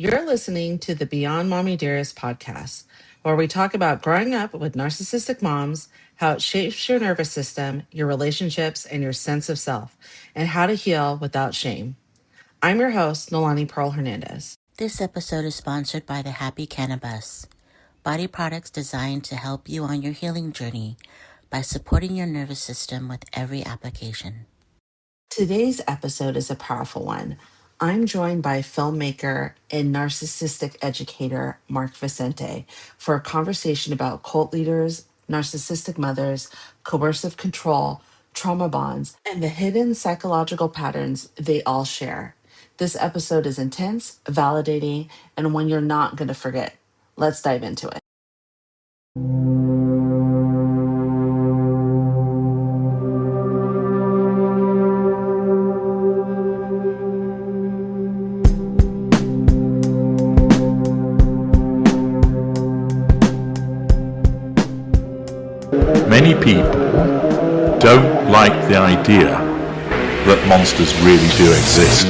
You're listening to the Beyond Mommy Dearest podcast, where we talk about growing up with narcissistic moms, how it shapes your nervous system, your relationships, and your sense of self, and how to heal without shame. I'm your host, Noelani Pearl Hernandez. This episode is sponsored by the Happy Cannabis, body products designed to help you on your healing journey by supporting your nervous system with every application. Today's episode is a powerful one. I'm joined by filmmaker and narcissistic educator Mark Vicente for a conversation about cult leaders, narcissistic mothers, coercive control, trauma bonds, and the hidden psychological patterns they all share. This episode is intense, validating, and one you're not going to forget. Let's dive into it. Many people don't like the idea that monsters really do exist.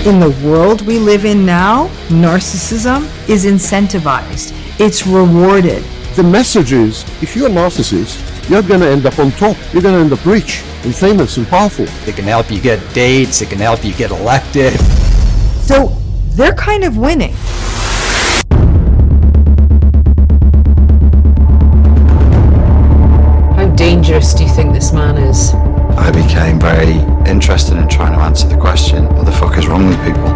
In the world we live in now, narcissism is incentivized. It's rewarded. The message is, if you're a narcissist, you're going to end up on top. You're going to end up rich and famous and powerful. It can help you get dates. It can help you get elected. So they're kind of winning. How dangerous do you think this man is? I became very interested in trying to answer the question, what the fuck is wrong with people?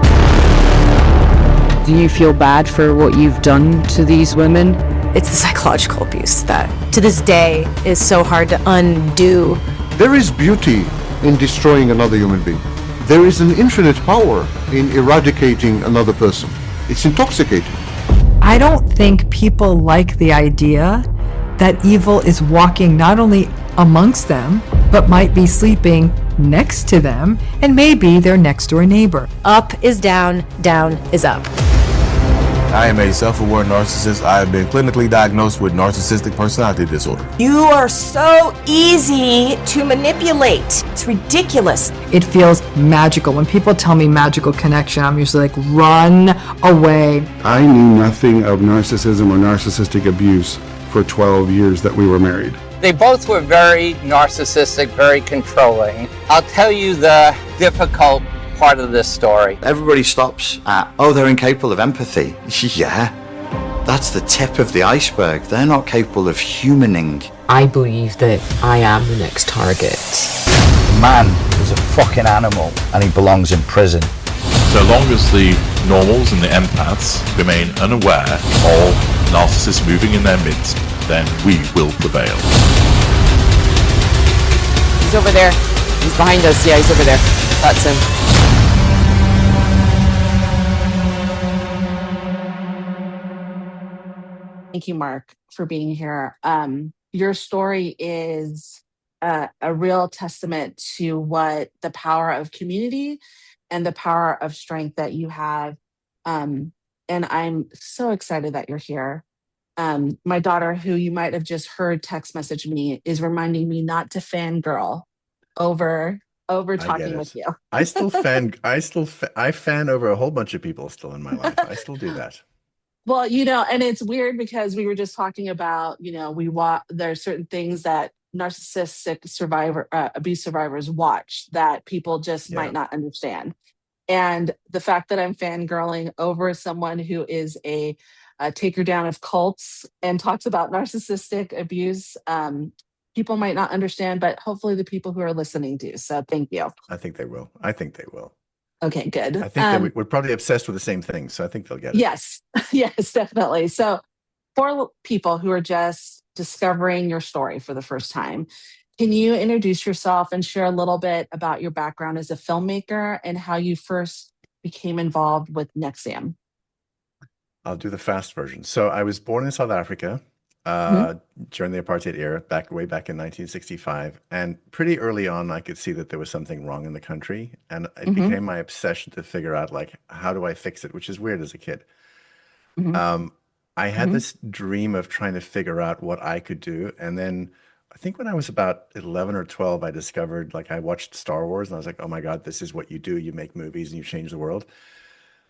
Do you feel bad for what you've done to these women? It's the psychological abuse that, to this day, is so hard to undo. There is beauty in destroying another human being. There is an infinite power in eradicating another person. It's intoxicating. I don't think people like the idea that evil is walking not only amongst them, but might be sleeping next to them, and maybe their next door neighbor. Up is down, down is up. I am a self-aware narcissist. I have been clinically diagnosed with narcissistic personality disorder. You are so easy to manipulate. It's ridiculous. It feels magical. When people tell me magical connection, I'm usually like, run away. I knew nothing of narcissism or narcissistic abuse for 12 years that we were married. They both were very narcissistic, very controlling. I'll tell you the difficult part of this story. Everybody stops at, oh, they're incapable of empathy. Yeah, that's the tip of the iceberg. They're not capable of humaning. I believe that I am the next target. Man is a fucking animal and he belongs in prison. So long as the normals and the empaths remain unaware of narcissists moving in their midst, then we will prevail. He's over there. He's behind us. Yeah, he's over there. That's him. Thank you, Mark, for being here. Your story is a real testament to what the power of community and the power of strength that you have. And I'm so excited that you're here. My daughter, who you might have just heard text message me, is reminding me not to fangirl over talking with you. I fan over a whole bunch of people still in my life. I still do that. Well, and it's weird because we were just talking about, there are certain things that narcissistic abuse survivors watch that people just might not understand. And the fact that I'm fangirling over someone who is a taker down of cults and talks about narcissistic abuse, people might not understand, but hopefully the people who are listening do. So thank you. I think they will. Okay, good. I think we're probably obsessed with the same thing, so I think they'll get it. Yes, yes, definitely. So for people who are just discovering your story for the first time, can you introduce yourself and share a little bit about your background as a filmmaker and how you first became involved with NXIVM? I'll do the fast version. So I was born in South Africa during the apartheid era, way back in 1965. And pretty early on, I could see that there was something wrong in the country. And it became my obsession to figure out, how do I fix it? Which is weird as a kid. I had this dream of trying to figure out what I could do. And then I think when I was about 11 or 12, I discovered, like, I watched Star Wars and I was like, oh my God, this is what you do. You make movies and you change the world.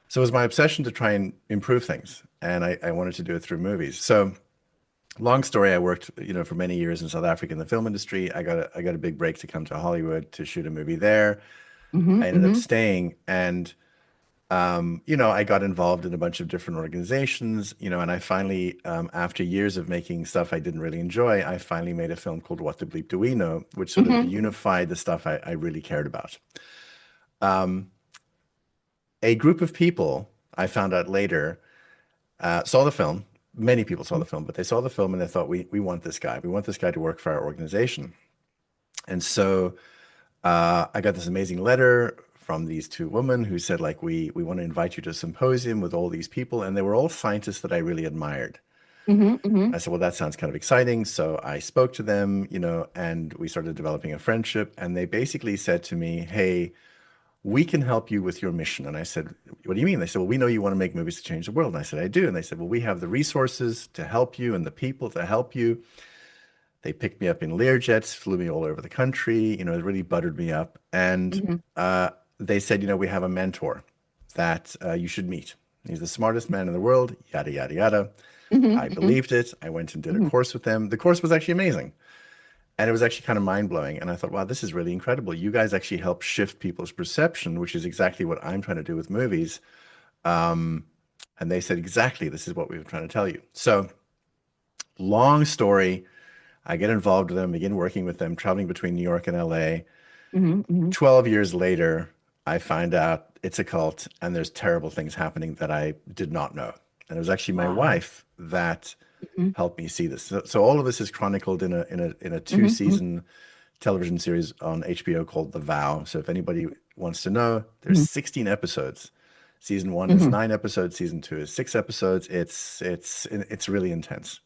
So it was my obsession to try and improve things. And I wanted to do it through movies. So long story, I worked, for many years in South Africa in the film industry. I got a big break to come to Hollywood to shoot a movie there. I ended up staying, and I got involved in a bunch of different organizations, and I finally, after years of making stuff I didn't really enjoy, I finally made a film called What the Bleep Do We Know, which sort of unified the stuff I really cared about. A group of people, I found out later, saw the film. Many people saw the film, but they saw the film and they thought, we want this guy. We want this guy to work for our organization. And so I got this amazing letter from these two women who said, like, we want to invite you to a symposium with all these people. And they were all scientists that I really admired. I said, well, that sounds kind of exciting. So I spoke to them, and we started developing a friendship. And they basically said to me, hey, we can help you with your mission. And I said, what do you mean? They said, well, we know you want to make movies to change the world. And I said, I do. And they said, well, we have the resources to help you and the people to help you. They picked me up in Learjets, flew me all over the country, it really buttered me up. And they said, we have a mentor that you should meet. He's the smartest man in the world, yada, yada, yada. I believed it. I went and did a course with them. The course was actually amazing. And it was actually kind of mind-blowing. And I thought, wow, this is really incredible. You guys actually help shift people's perception, which is exactly what I'm trying to do with movies. And they said, exactly, this is what we were trying to tell you. So long story, I get involved with them, begin working with them, traveling between New York and LA. 12 years later, I find out it's a cult and there's terrible things happening that I did not know. And it was actually my wife that helped me see this. So all of this is chronicled in a two-season television series on HBO called The Vow. So if anybody wants to know, there's 16 episodes. Season 1 is 9 episodes. Season 2 is 6 episodes. It's really intense.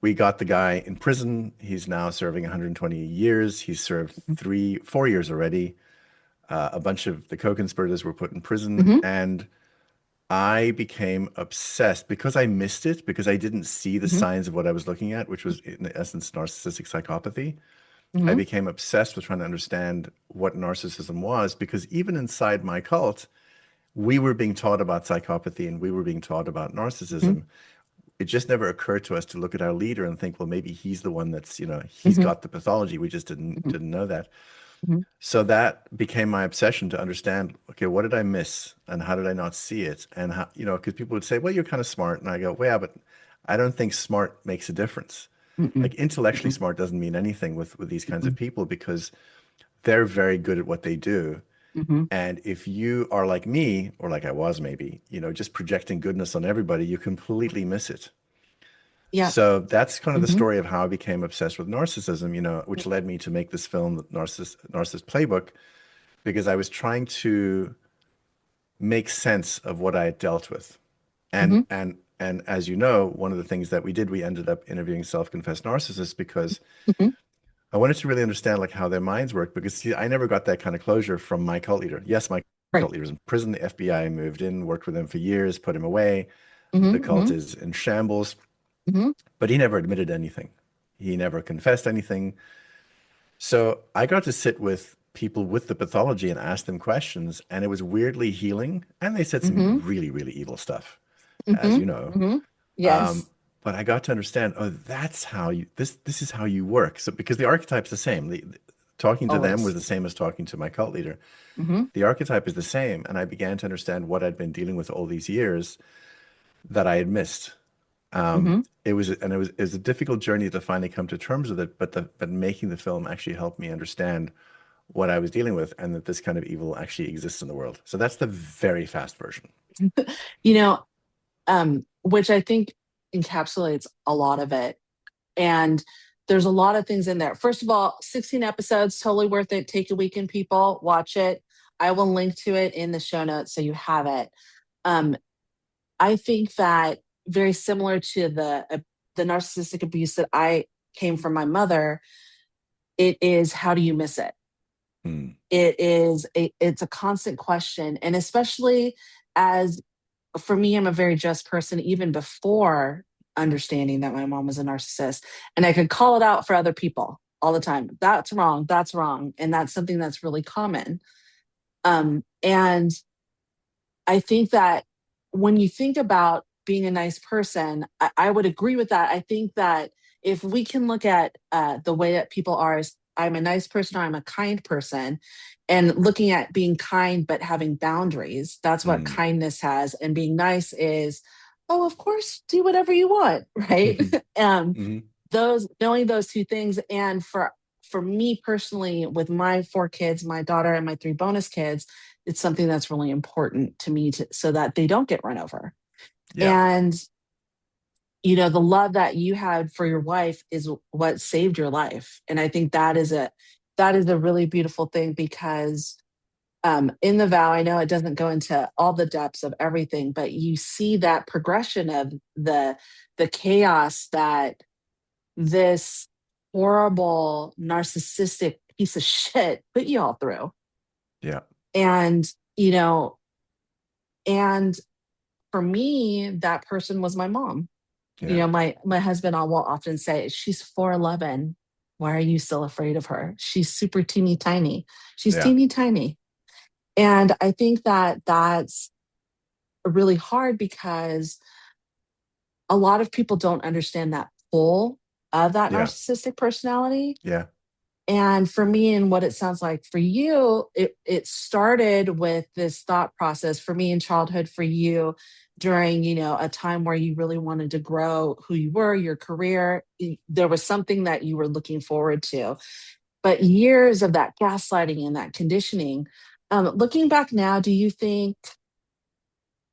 We got the guy in prison. He's now serving 120 years. He's served 4 years already. A bunch of the co-conspirators were put in prison, and I became obsessed because I missed it, because I didn't see the signs of what I was looking at, which was in essence narcissistic psychopathy. I became obsessed with trying to understand what narcissism was, because even inside my cult, we were being taught about psychopathy and we were being taught about narcissism. It just never occurred to us to look at our leader and think, well, maybe he's the one that's, he's got the pathology. We just didn't know that. So that became my obsession, to understand, okay, what did I miss and how did I not see it? And how, because people would say, well, you're kind of smart. And I go, well, yeah, but I don't think smart makes a difference. Like intellectually smart doesn't mean anything with these kinds of people, because they're very good at what they do. And if you are like me, or like I was maybe, just projecting goodness on everybody, you completely miss it. Yeah. So that's kind of the story of how I became obsessed with narcissism, which led me to make this film, Narcissist Playbook, because I was trying to make sense of what I had dealt with. And as you know, one of the things that we did, we ended up interviewing self-confessed narcissists, because I wanted to really understand like how their minds work, because see, I never got that kind of closure from my cult leader. Yes, my cult leader was in prison. The FBI moved in, worked with him for years, put him away. The cult is in shambles. But he never admitted anything. He never confessed anything. So I got to sit with people with the pathology and ask them questions, and it was weirdly healing. And they said some really, really evil stuff, as you know. Yes. But I got to understand, oh, that's how you, this is how you work. So because the archetype's the same. Talking to them was the same as talking to my cult leader. The archetype is the same. And I began to understand what I'd been dealing with all these years that I had missed. It was a difficult journey to finally come to terms with it, but making the film actually helped me understand what I was dealing with, and that this kind of evil actually exists in the world. So that's the very fast version. Which I think encapsulates a lot of it. And there's a lot of things in there. First of all, 16 episodes, totally worth it. Take a weekend, people, watch it. I will link to it in the show notes so you have it. I think that very similar to the narcissistic abuse that I came from my mother, it is, how do you miss it? It's a constant question. And especially as, for me, I'm a very just person, even before understanding that my mom was a narcissist, and I could call it out for other people all the time. That's wrong. That's wrong. And that's something that's really common. And I think that when you think about being a nice person, I would agree with that. I think that if we can look at the way that people are as I'm a nice person or I'm a kind person, and looking at being kind but having boundaries, that's what kindness has. And being nice is, oh, of course, do whatever you want, right? Those knowing those two things. And for me personally, with my 4 kids, my daughter and my 3 bonus kids, it's something that's really important to me so that they don't get run over. And the love that you had for your wife is what saved your life. And I think that is a really beautiful thing, because in the vow, I know it doesn't go into all the depths of everything, but you see that progression of the chaos that this horrible narcissistic piece of shit put you all through. Yeah. And, and for me, that person was my mom. Yeah. My husband will often say, she's 4'11". Why are you still afraid of her? She's super teeny tiny. She's teeny tiny. And I think that that's really hard, because a lot of people don't understand that pull of that narcissistic personality. Yeah. And for me, and what it sounds like for you, it started with this thought process for me in childhood, for you during, a time where you really wanted to grow who you were, your career. There was something that you were looking forward to. But years of that gaslighting and that conditioning, looking back now, do you think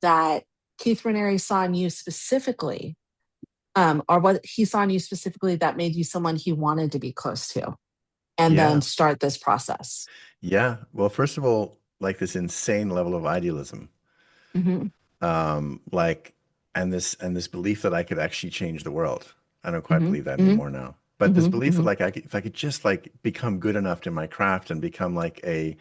that Keith Raniere saw in you specifically, or what he saw in you specifically that made you someone he wanted to be close to? And then start this process? Yeah. Well, first of all, like this insane level of idealism, and this belief that I could actually change the world. I don't quite believe that anymore now. But this belief that if I could just become good enough in my craft and become like a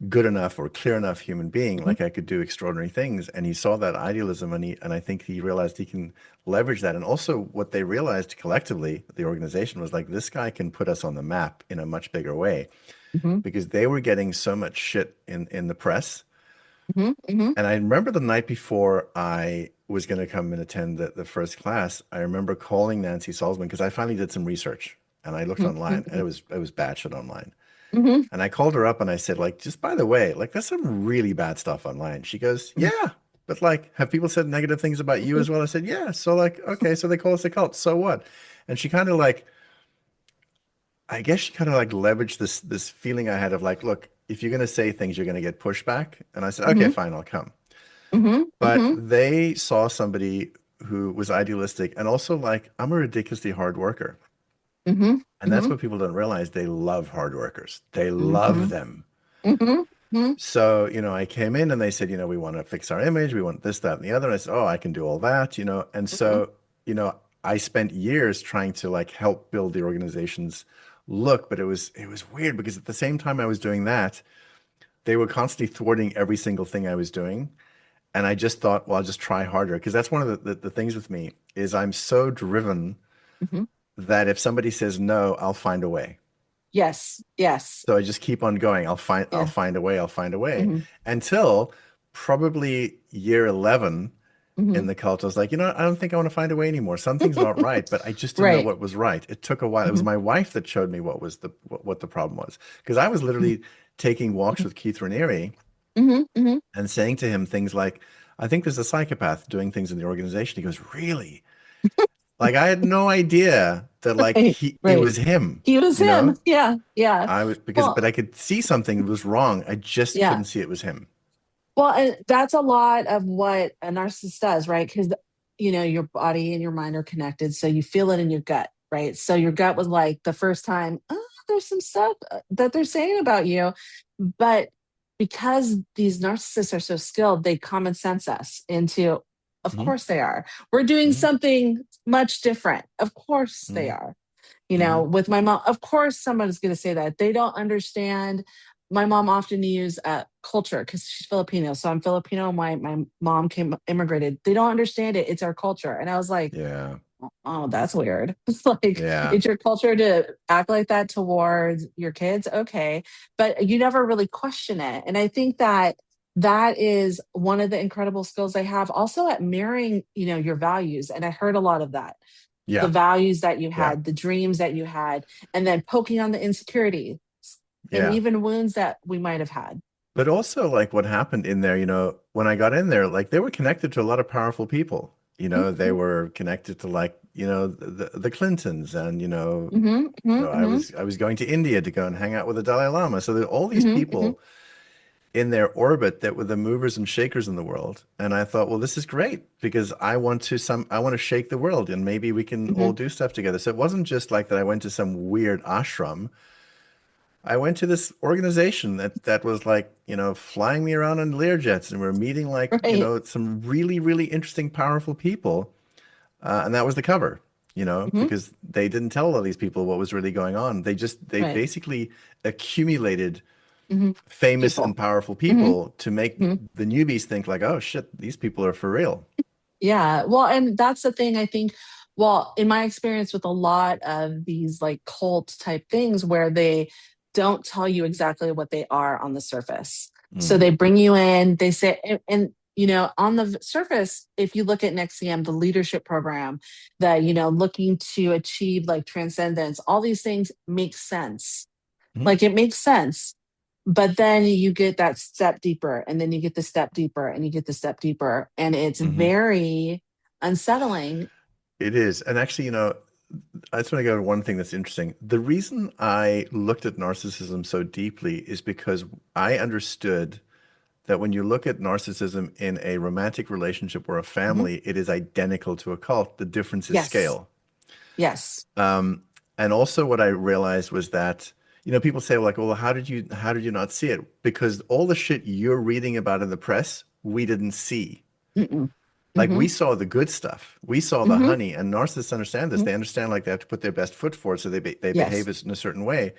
good enough or clear enough human being, like I could do extraordinary things. And he saw that idealism, and I think he realized he can leverage that. And also what they realized collectively, the organization, was like, this guy can put us on the map in a much bigger way, because they were getting so much shit in the press. And I remember the night before I was going to come and attend the first class, I remember calling Nancy Salzman, because I finally did some research and I looked online, and it was bad shit online. And I called her up and I said, just by the way, there's some really bad stuff online. She goes, yeah, but have people said negative things about you as well? I said, yeah. So okay, so they call us a cult. So what? And she kind of I guess she kind of leveraged this feeling I had of look, if you're going to say things, you're going to get pushback. And I said, okay, fine, I'll come. But they saw somebody who was idealistic, and also I'm a ridiculously hard worker. And that's what people don't realize. They love hard workers. They love them. So, I came in and they said, we want to fix our image. We want this, that, and the other. And I said, oh, I can do all that, And so, I spent years trying to help build the organization's look, but it was weird, because at the same time I was doing that, they were constantly thwarting every single thing I was doing. And I just thought, well, I'll just try harder. Because that's one of the things with me, is I'm so driven that if somebody says no, I'll find a way. Yes. So I just keep on going. I'll find a way until probably year 11 in the cult. I was like, I don't think I want to find a way anymore. Something's not right, but I just didn't know what was right. It took a while. It was my wife that showed me what the problem was, because I was literally taking walks with Keith Raniere and saying to him things like, I think there's a psychopath doing things in the organization. He goes, really? I had no idea that it was him. He was him. Yeah. But I could see something was wrong. I just couldn't see it was him. Well, and that's a lot of what a narcissist does, right? Because your body and your mind are connected, so you feel it in your gut, right? So your gut was the first time, oh, there's some stuff that they're saying about you, but because these narcissists are so skilled, they common sense us into, of course they are. We're doing something much different. Of course they are. With my mom, of course someone is going to say that. They don't understand my mom often used culture because she's Filipino. So I'm Filipino. My mom immigrated. They don't understand it. It's our culture. And I was like, Yeah. oh, that's weird. It's like, Yeah. it's your culture to act like that towards your kids. Okay. But you never really question it. And I think that is one of the incredible skills I have also at mirroring, your values. And I heard a lot of that. The Yeah. values that you Yeah. had, the dreams that you had, and then poking on the insecurity and Yeah. even wounds that we might have had. But also like what happened in there, when I got in there, like they were connected to a lot of powerful people. They were connected to like, the Clintons and, I was going to India to go and hang out with the Dalai Lama. So there are all these people in their orbit that were the movers and shakers in the world. And I thought, well, this is great because I want to shake the world and maybe we can all do stuff together. So it wasn't just like that I went to some weird ashram. I went to this organization that was like, flying me around on Learjets, and we're meeting like, some really, really interesting, powerful people. And that was the cover, because they didn't tell all these people what was really going on. They basically accumulated famous and powerful people to make the newbies think like, oh shit, these people are for real. Yeah. Well, and that's the thing I think, well, in my experience with a lot of these like cult type things where they don't tell you exactly what they are on the surface. So they bring you in, they say, and on the surface, if you look at NXIVM, the leadership program, that, looking to achieve like transcendence, all these things make sense. Like it makes sense. But then you get that step deeper, and then you get the step deeper, and you get the step deeper. And it's very unsettling. It is. And actually, I just want to go to one thing that's interesting. The reason I looked at narcissism so deeply is because I understood that when you look at narcissism in a romantic relationship or a family, it is identical to a cult. The difference is scale. Yes. And also what I realized was that, people say like, well, how did you not see it? Because all the shit you're reading about in the press, we didn't see. Like we saw the good stuff. We saw the honey, and narcissists understand this. They understand like they have to put their best foot forward, so they behave in a certain way.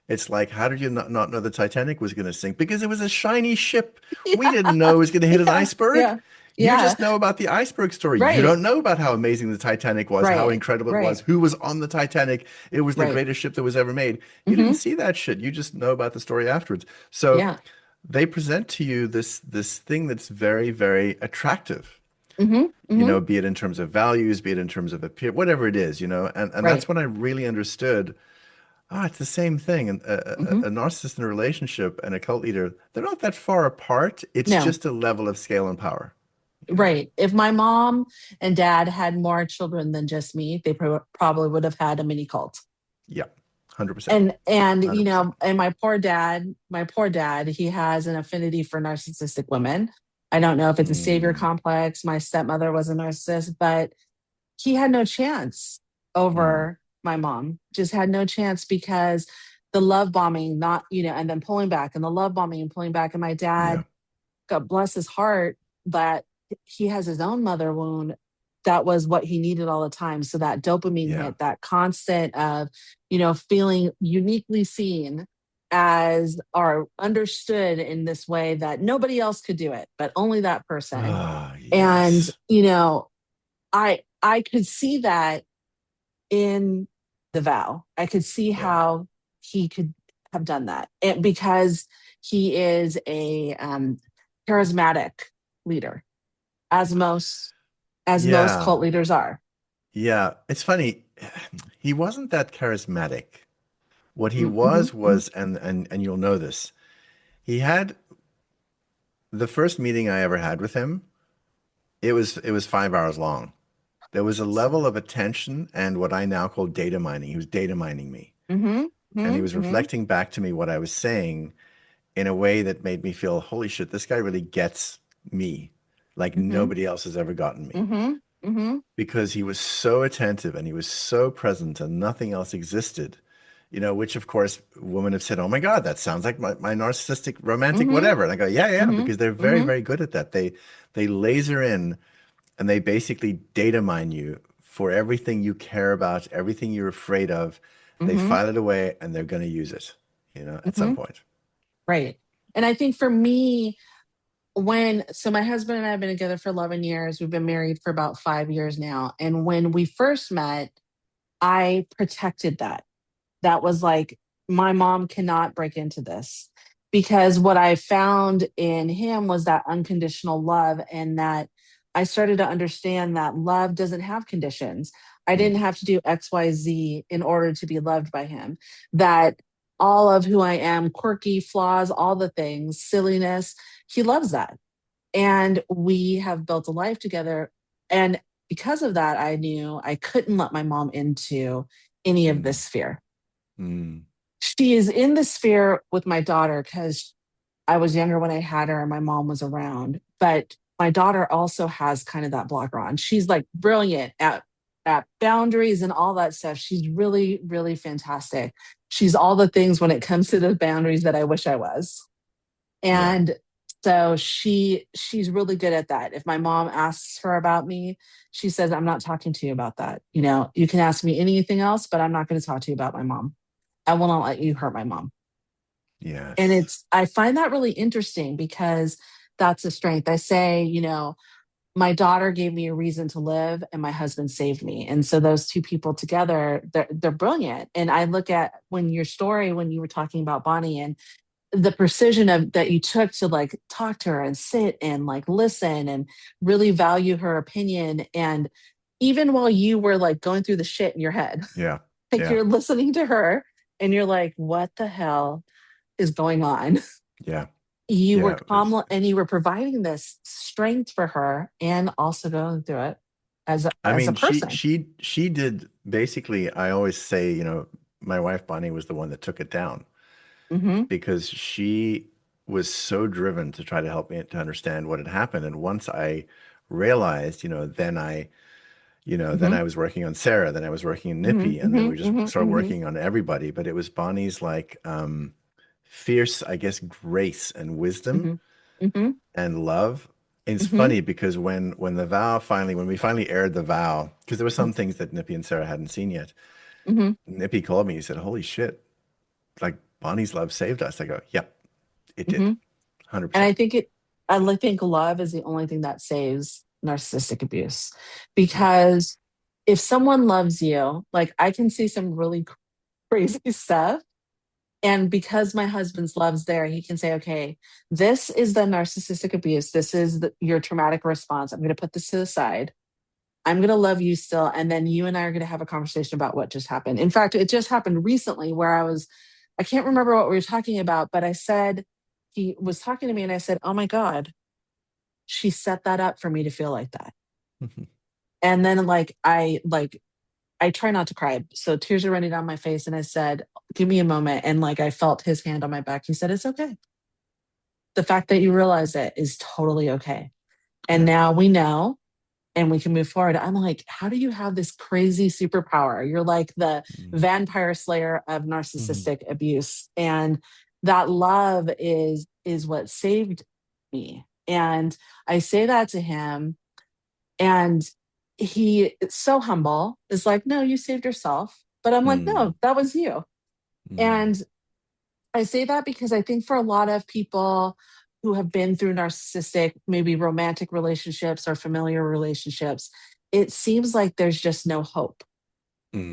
It's like, how did you not know the Titanic was going to sink? Because it was a shiny ship. We didn't know it was going to hit an iceberg. You just know about the iceberg story. You don't know about how amazing the Titanic was, how incredible it was, who was on the Titanic. It was the greatest ship that was ever made. You didn't see that shit. You just know about the story afterwards. So they present to you this thing that's very, very attractive. Be it in terms of values, be it in terms of appearance, whatever it is, and that's when I really understood, it's the same thing. And a narcissist in a relationship and a cult leader, they're not that far apart. It's just a level of scale and power. Right. If my mom and dad had more children than just me, they probably would have had a mini cult. Yeah. 100%. And 100%. And my poor dad, he has an affinity for narcissistic women. I don't know if it's a savior complex. My stepmother was a narcissist, but he had no chance over my mom. Just had no chance because the love bombing, and then pulling back, and the love bombing and pulling back. And my dad, God bless his heart, that he has his own mother wound. That was what he needed all the time. So that dopamine hit, that constant of, feeling uniquely seen as or understood in this way that nobody else could do it, but only that person. And, I could see that in the vow. I could see how he could have done that because he is a charismatic leader, as most cult leaders are. Yeah, it's funny. He wasn't that charismatic. What he was, and you'll know this, he had the first meeting I ever had with him. It was 5 hours long. There was a level of attention and what I now call data mining. He was data mining me. And he was reflecting back to me what I was saying in a way that made me feel, holy shit, this guy really gets me. Like nobody else has ever gotten me. Because he was so attentive and he was so present and nothing else existed. Which of course women have said, oh my God, that sounds like my narcissistic romantic whatever. And I go, yeah, because they're very, very good at that. They laser in and they basically data mine you for everything you care about, everything you're afraid of. They file it away and they're going to use it, at some point. Right. And I think for me, so my husband and I have been together for 11 years. We've been married for about 5 years now. And when we first met, I protected that. That was like, my mom cannot break into this, because what I found in him was that unconditional love, and that I started to understand that love doesn't have conditions. I didn't have to do XYZ in order to be loved by him. That all of who I am, quirky, flaws, all the things, silliness, he loves that. And we have built a life together. And because of that, I knew I couldn't let my mom into any of this fear. Mm. She is in the sphere with my daughter because I was younger when I had her and my mom was around. But my daughter also has kind of that blocker on. She's like brilliant at boundaries and all that stuff. She's really, really fantastic. She's all the things when it comes to the boundaries that I wish I was. And so she's really good at that. If my mom asks her about me, she says, I'm not talking to you about that. You know, you can ask me anything else, but I'm not going to talk to you about my mom. I will not let you hurt my mom. Yes. And I find that really interesting because that's a strength. I say, you know, my daughter gave me a reason to live and my husband saved me. And so those two people together, they're brilliant. And I look at when you were talking about Bonnie and the precision of that you took to like talk to her and sit and like listen and really value her opinion. And even while you were like going through the shit in your head, you're listening to her and you're like, what the hell is going on? Yeah. You were calm and you were providing this strength for her and also going through it as a person. She did basically, I always say, you know, my wife Bonnie was the one that took it down. Because she was so driven to try to help me to understand what had happened. And once I realized, you know, then I was working on Sarah, then I was working on Nippy, and then we just started working on everybody. But it was Bonnie's like fierce, I guess, grace and wisdom and love. And it's funny because when we finally aired the vow, because there were some things that Nippy and Sarah hadn't seen yet. Nippy called me, he said, holy shit, like Bonnie's love saved us. I go, yep, it did. 100%. And I think love is the only thing that saves narcissistic abuse. Because if someone loves you, like I can see some really crazy stuff. And because my husband's love's there, he can say, okay, this is the narcissistic abuse. This is your traumatic response. I'm going to put this to the side. I'm going to love you still. And then you and I are going to have a conversation about what just happened. In fact, it just happened recently where I can't remember what we were talking about, but I said, he was talking to me and I said, oh my God, she set that up for me to feel like that. And then I try not to cry. So tears are running down my face. And I said, give me a moment. And like, I felt his hand on my back. He said, it's okay. The fact that you realize it is totally okay. And now we know, and we can move forward. I'm like, how do you have this crazy superpower? You're like the vampire slayer of narcissistic abuse. And that love is what saved me. And I say that to him. And he is so humble, is like, no, you saved yourself. But I'm like, no, that was you. And I say that because I think for a lot of people who have been through narcissistic, maybe romantic relationships or familiar relationships, it seems like there's just no hope.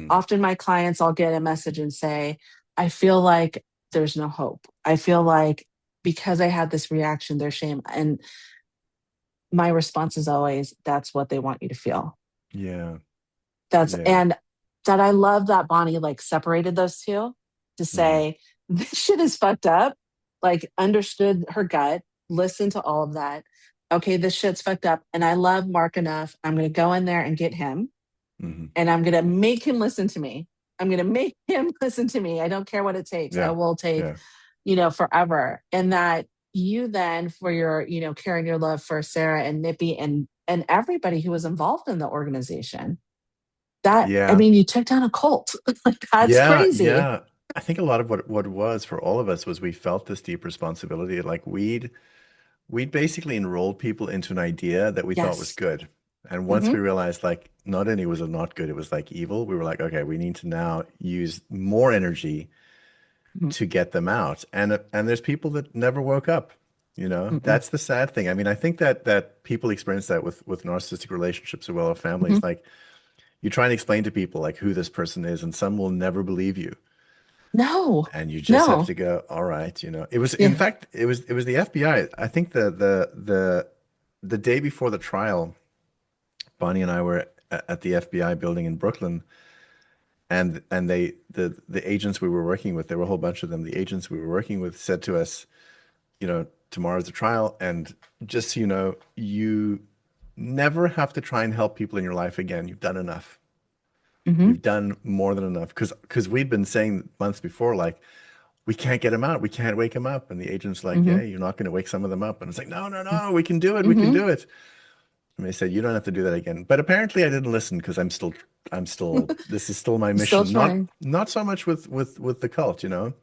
Often my clients, I'll get a message and say, I feel like there's no hope. I feel like because I had this reaction, there's shame. And my response is always, that's what they want you to feel. Yeah. And that I love that Bonnie like separated those two to say, this shit is fucked up. Like understood her gut, listened to all of that. Okay, this shit's fucked up. And I love Mark enough. I'm going to go in there and get him. And I'm going to make him listen to me. I'm going to make him listen to me. I don't care what it takes. I will take, forever. And that you then for your, caring your love for Sarah and Nippy and everybody who was involved in the organization. I mean, you took down a cult. Like that's crazy. Yeah. I think a lot of what it was for all of us was we felt this deep responsibility. Like we'd basically enrolled people into an idea that we thought was good. And once we realized like not only was it not good, it was like evil, we were like, okay, we need to now use more energy to get them out. And there's people that never woke up. That's the sad thing. I mean, I think that people experience that with narcissistic relationships as well as families. Like, you try and explain to people like who this person is, and some will never believe you. No. And you just have to go, all right. It was, in fact, it was the FBI. I think the day before the trial, Bonnie and I were at the FBI building in Brooklyn, and the agents we were working with, there were a whole bunch of them. The agents we were working with said to us, tomorrow's the trial, and just so you know, you never have to try and help people in your life again. You've done enough. You've done more than enough. Because we'd been saying months before, like, we can't get them out. We can't wake them up. And the agent's like, yeah, you're not going to wake some of them up. And it's like, no, we can do it. We can do it. And they said, you don't have to do that again. But apparently I didn't listen, because I'm still, this is still my mission. Not so much with the cult, Now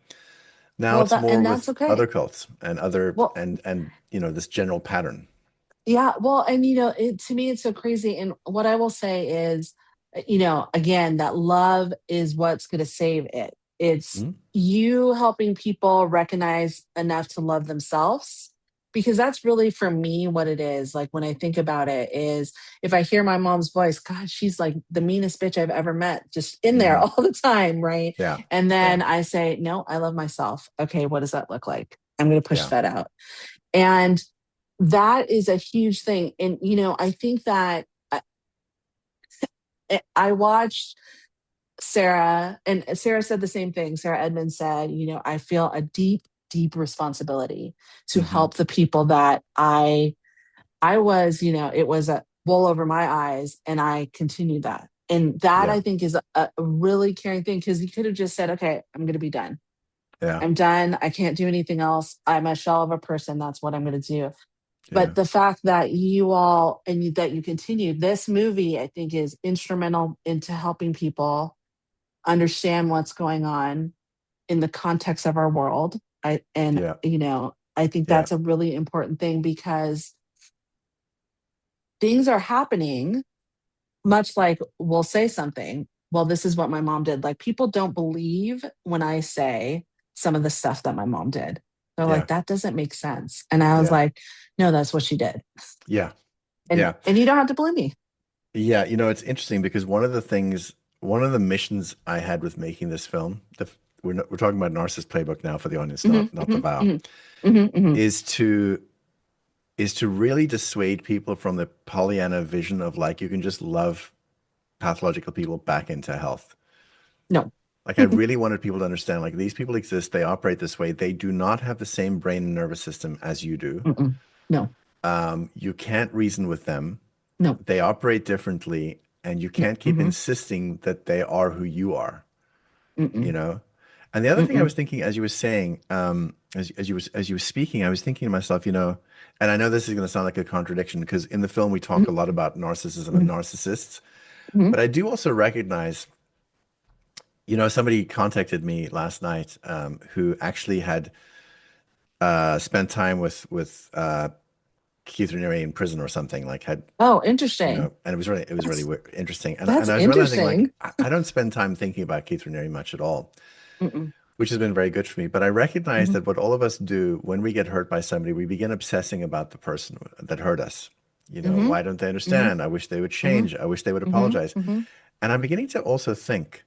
it's more with other cults and other, and this general pattern. Yeah. Well, and to me, it's so crazy. And what I will say is, again, that love is what's going to save it. It's you helping people recognize enough to love themselves, because that's really, for me, what it is. Like, when I think about it, is if I hear my mom's voice, God, she's like the meanest bitch I've ever met, just in there all the time. Right. Yeah. And then I say, no, I love myself. Okay. What does that look like? I'm going to push that out. And that is a huge thing. And, I think that I watched Sarah, and Sarah said the same thing. Sarah Edmonds said, I feel a deep, deep responsibility to help the people that I was, it was a wool over my eyes, and I continued that. And that I think is a really caring thing, because you could have just said, okay, I'm going to be done. Yeah. I'm done. I can't do anything else. I'm a shell of a person. That's what I'm going to do. But the fact that you all, and that you continue, this movie, I think, is instrumental into helping people understand what's going on in the context of our world. I think that's a really important thing, because things are happening, much like we'll say something, well, this is what my mom did. Like, people don't believe when I say some of the stuff that my mom did. They're like, that doesn't make sense. And I was like, no, that's what she did. Yeah. And you don't have to believe me. Yeah. It's interesting, because one of the missions I had with making this film, we're talking about Narcissist Playbook now for the audience, not the vow, is to really dissuade people from the Pollyanna vision of, like, you can just love pathological people back into health. No. Like, I really wanted people to understand, like, these people exist. They operate this way. They do not have the same brain and nervous system as you do. No. You can't reason with them. No. They operate differently, and you can't keep insisting that they are who you are. And the other thing I was thinking, as you were saying, as you were speaking, I was thinking to myself, and I know this is going to sound like a contradiction, because in the film we talk a lot about narcissism and narcissists, but I do also recognize, somebody contacted me last night who actually had spent time with Keith Raniere in prison or something, like had. Oh, interesting. And it was really interesting. And that's I was interesting. realizing, like, I don't spend time thinking about Keith Raniere much at all, which has been very good for me. But I recognize that what all of us do when we get hurt by somebody, we begin obsessing about the person that hurt us. Why don't they understand? I wish they would change. I wish they would apologize. And I'm beginning to also think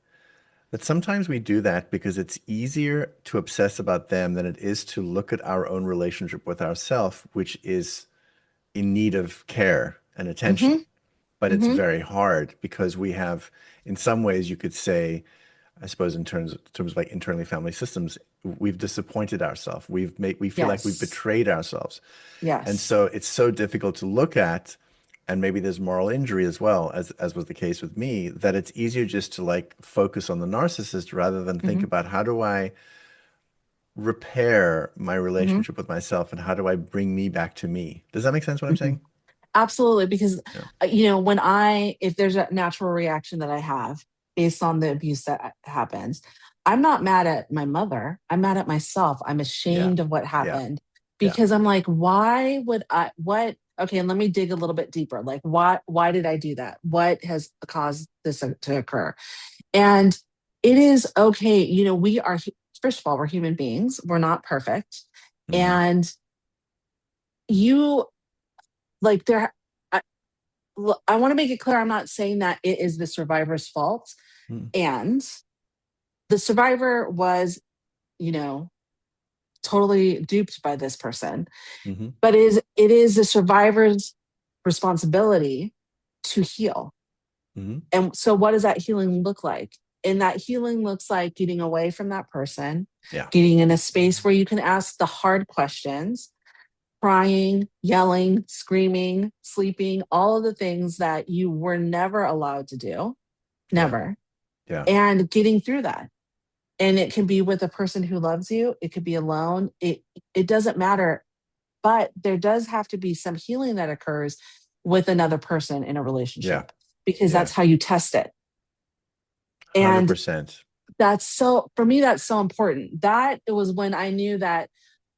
that sometimes we do that because it's easier to obsess about them than it is to look at our own relationship with ourselves, which is in need of care and attention. But it's very hard, because we have, in some ways, you could say, I suppose, in terms of like internally family systems, we've disappointed ourselves. We feel like we've betrayed ourselves. Yes. And so it's so difficult to look at, and maybe there's moral injury as well, as was the case with me, that it's easier just to, like, focus on the narcissist rather than think about, how do I repair my relationship with myself, and how do I bring me back to me? Does that make sense what I'm saying? Absolutely. Because, if there's a natural reaction that I have based on the abuse that happens, I'm not mad at my mother. I'm mad at myself. I'm ashamed of what happened, because I'm like, why would okay, and let me dig a little bit deeper. Like, why did I do that? What has caused this to occur? And it is okay. We are first of all, we're human beings. We're not perfect. Mhm. And you like there, I want to make it clear, I'm not saying that it is the survivor's fault. Mm. And the survivor was, you know, totally duped by this person. Mhm. But it is the survivor's responsibility to heal. Mhm. And so what does that healing look like? And that healing looks like getting away from that person, Yeah. getting in a space where you can ask the hard questions, crying, yelling, screaming, sleeping, all of the things that you were never allowed to do. Never. Yeah. And getting through that. And it can be with a person who loves you. It could be alone. It doesn't matter. But there does have to be some healing that occurs with another person in a relationship, because that's how you test it. And 100%. that's so, for me, that's so important. That it was when I knew that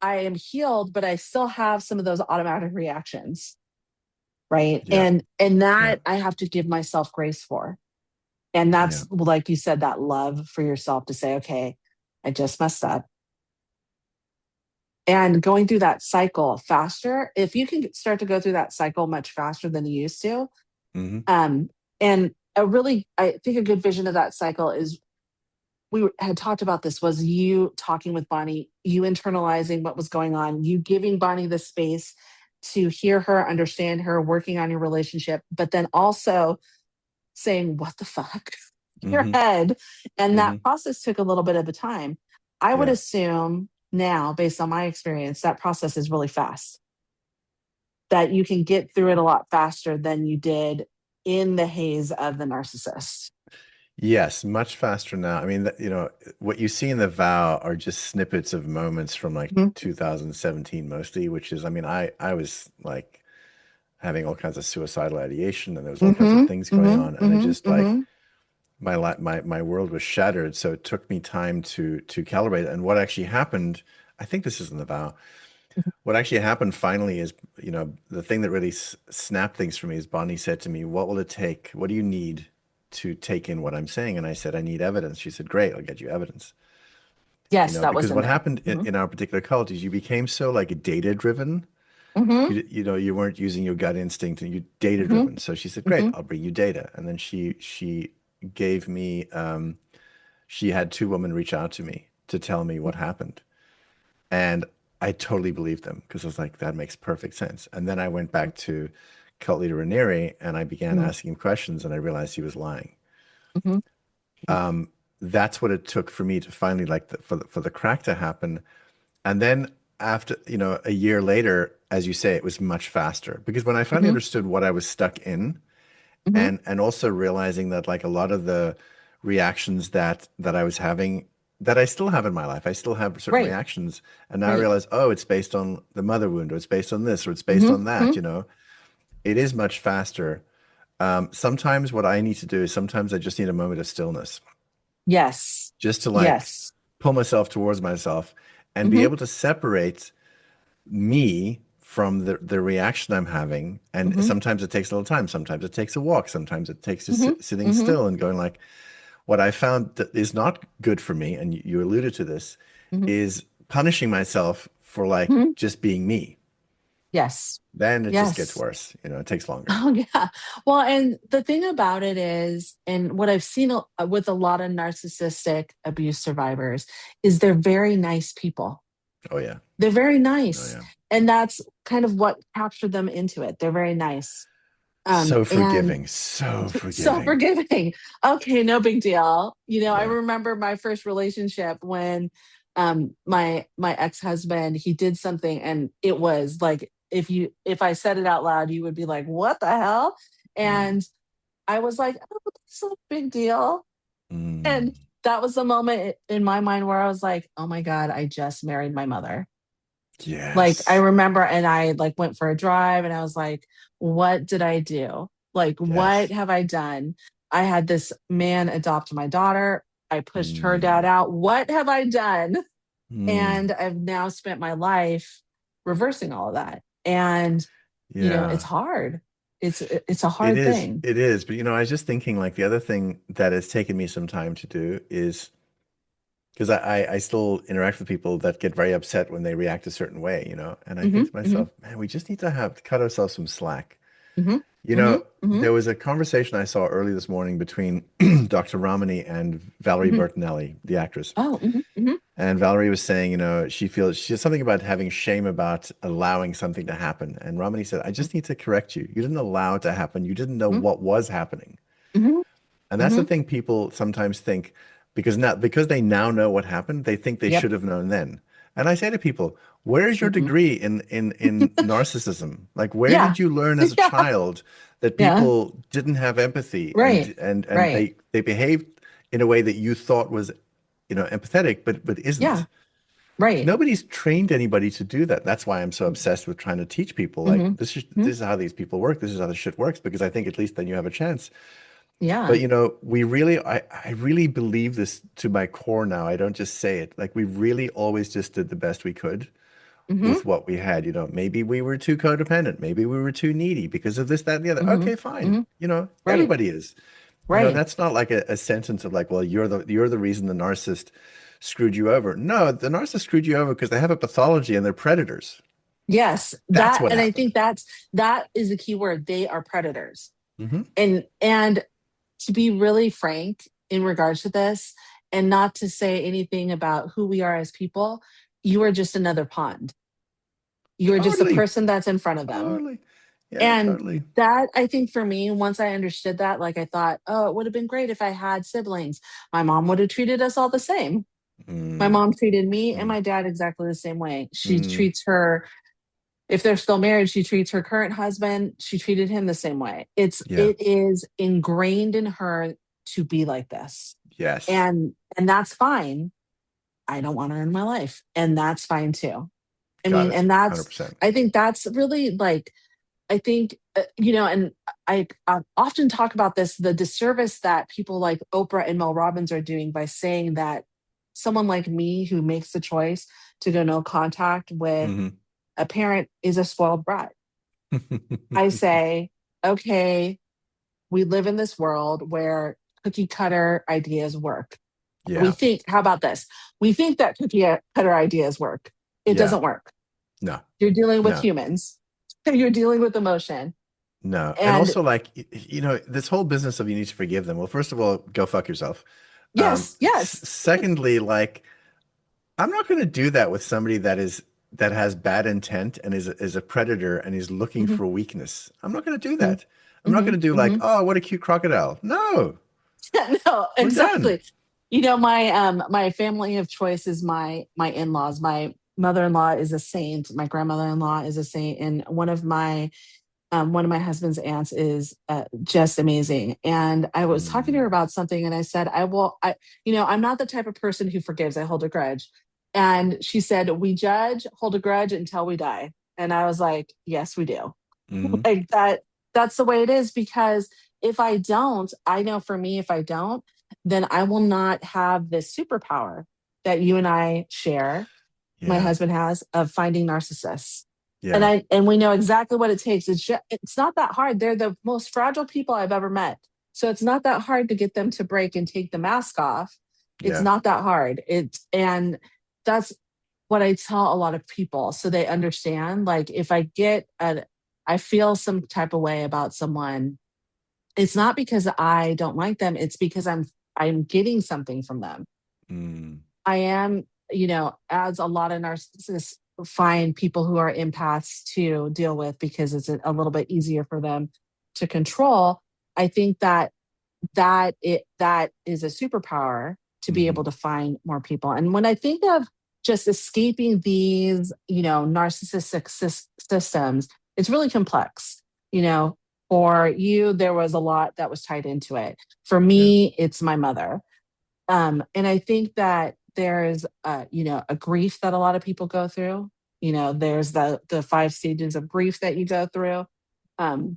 I am healed, but I still have some of those automatic reactions. Right. Yeah. And that I have to give myself grace for. And that's, like you said, that love for yourself to say, okay, I just messed up. And going through that cycle faster, if you can start to go through that cycle much faster than you used to. Mhm. And I think a good vision of that cycle is, we had talked about this, was you talking with Bonnie, you internalizing what was going on, you giving Bonnie the space to hear her, understand her, working on your relationship, but then also saying, what the fuck? In your head. And that process took a little bit of a time. I would assume now, based on my experience, that process is really fast. That you can get through it a lot faster than you did in the haze of the narcissist. Yes, much faster now. I mean, you know, what you see in the vow are just snippets of moments from like 2017 mostly, which is, I mean, I was like having all kinds of suicidal ideation, and there was all kinds of things going on, and it just like my world was shattered. So it took me time to calibrate. And what actually happened, I think this is in the vow. What actually happened finally is, you know, the thing that really snapped things for me is Bonnie said to me, "What will it take? What do you need to take in what I'm saying?" And I said, "I need evidence." She said, "Great, I'll get you evidence." Yes, You know, that was because in what there. happened in our particular cult is you became so like data driven. You know, you weren't using your gut instinct, and you data driven. So she said, "Great, I'll bring you data." And then she gave me, she had two women reach out to me to tell me what happened. And I totally believed them, because I was like, that makes perfect sense. And then I went back to cult leader Raniere, and I began asking him questions, and I realized he was lying. That's what it took for me to finally, like, for the crack to happen. And then after, you know, a year later, as you say, it was much faster, because when I finally understood what I was stuck in, and also realizing that like a lot of the reactions that I was having, that I still have in my life, I still have certain reactions, and now I realize, oh, it's based on the mother wound, or it's based on this, or it's based on that. You know, it is much faster. Sometimes what I need to do is, sometimes I just need a moment of stillness. Yes. Just to like pull myself towards myself and be able to separate me from the reaction I'm having. And sometimes it takes a little time. Sometimes it takes a walk. Sometimes it takes just sitting still and going like, what I found that is not good for me, and you alluded to this, is punishing myself for like just being me. Yes. Then it just gets worse. You know, it takes longer. Oh, yeah. Well, and the thing about it is, and what I've seen with a lot of narcissistic abuse survivors, is they're very nice people. Oh, yeah. They're very nice. Oh, yeah. And that's kind of what captured them into it. They're very nice. So forgiving. So forgiving. So forgiving. Okay, no big deal. You know, I remember my first relationship when my ex-husband, he did something, and it was like, if I said it out loud, you would be like, what the hell? And I was like, oh, that's no big deal. And that was the moment in my mind where I was like, oh my God, I just married my mother. Yes. Like, I remember, and I like went for a drive, and I was like, what did I do? Like, what have I done? I had this man adopt my daughter. I pushed her dad out. What have I done? And I've now spent my life reversing all of that. And, you know, it's hard. It's a hard thing. It is. But, you know, I was just thinking, like, the other thing that has taken me some time to do is because I still interact with people that get very upset when they react a certain way, and I think to myself, man, we just need to cut ourselves some slack. There was a conversation I saw early this morning between Dr. Ramani and Valerie Bertinelli, the actress. Oh, and Valerie was saying, she has something about having shame about allowing something to happen. And Ramani said, I just need to correct you. You didn't allow it to happen. You didn't know what was happening. And that's the thing people sometimes think, because they now know what happened, they think they should have known then. And I say to people, where is your degree in narcissism? Like, where did you learn as a child that people didn't have empathy, and they behaved in a way that you thought was, empathetic, but isn't? Yeah. Right. Nobody's trained anybody to do that. That's why I'm so obsessed with trying to teach people, like, this is how these people work. This is how the shit works, because I think at least then you have a chance. Yeah. But I really believe this to my core now. I don't just say it. Like, we really always just did the best we could with what we had. Maybe we were too codependent. Maybe we were too needy because of this, that, and the other. Okay, fine. Everybody is. Right. That's not like a sentence of like, well, you're the reason the narcissist screwed you over. No, the narcissist screwed you over because they have a pathology and they're predators. Yes. That's what happened. I think that is the key word. They are predators. And to be really frank in regards to this, and not to say anything about who we are as people, you are just another pond. You are just the person that's in front of them. Totally. Yeah, and totally. that, I think for me, once I understood that, like, I thought, oh, it would have been great if I had siblings. My mom would have treated us all the same. My mom treated me and my dad exactly the same way. She treats her, if they're still married, she treats her current husband, she treated him the same way. It is ingrained in her to be like this. Yes. And that's fine. I don't want her in my life. And that's fine too. And that's, 100%. I think that's really, like, I think, and I often talk about this, the disservice that people like Oprah and Mel Robbins are doing by saying that someone like me who makes the choice to go no contact with a parent is a spoiled brat. I say, okay, we live in this world where cookie cutter ideas work. Yeah. We think, how about this? We think that cookie cutter ideas work. It doesn't work. No. You're dealing with humans. You're dealing with emotion. No. And also, like, this whole business of you need to forgive them. Well, first of all, go fuck yourself. Yes. Secondly, like, I'm not going to do that with somebody that has bad intent and is a predator and is looking for weakness. I'm not going to do that. I'm not going to do like, oh, what a cute crocodile. No. No, exactly. My family of choice is my in-laws. My mother-in-law is a saint. My grandmother-in-law is a saint. And one of my husband's aunts is just amazing. And I was talking to her about something, and I said, I'm not the type of person who forgives. I hold a grudge. And she said, we hold a grudge until we die. And I was like, yes, we do. Like that's the way it is, because if I don't, I know for me, if I don't, then I will not have this superpower that you and I share. Yeah. My husband has, of finding narcissists. Yeah. And we know exactly what it takes. It's not that hard. They're the most fragile people I've ever met. So it's not that hard to get them to break and take the mask off. It's not that hard. And that's what I tell a lot of people, so they understand. Like, if I feel some type of way about someone, it's not because I don't like them. It's because I'm getting something from them. I am, as a lot of narcissists find people who are empaths to deal with, because it's a little bit easier for them to control. I think that is a superpower to be able to find more people. And when I think of just escaping these, narcissistic systems, it's really complex. For you, there was a lot that was tied into it. For me, it's my mother. And I think that there's a grief that a lot of people go through. There's the 5 stages of grief that you go through. I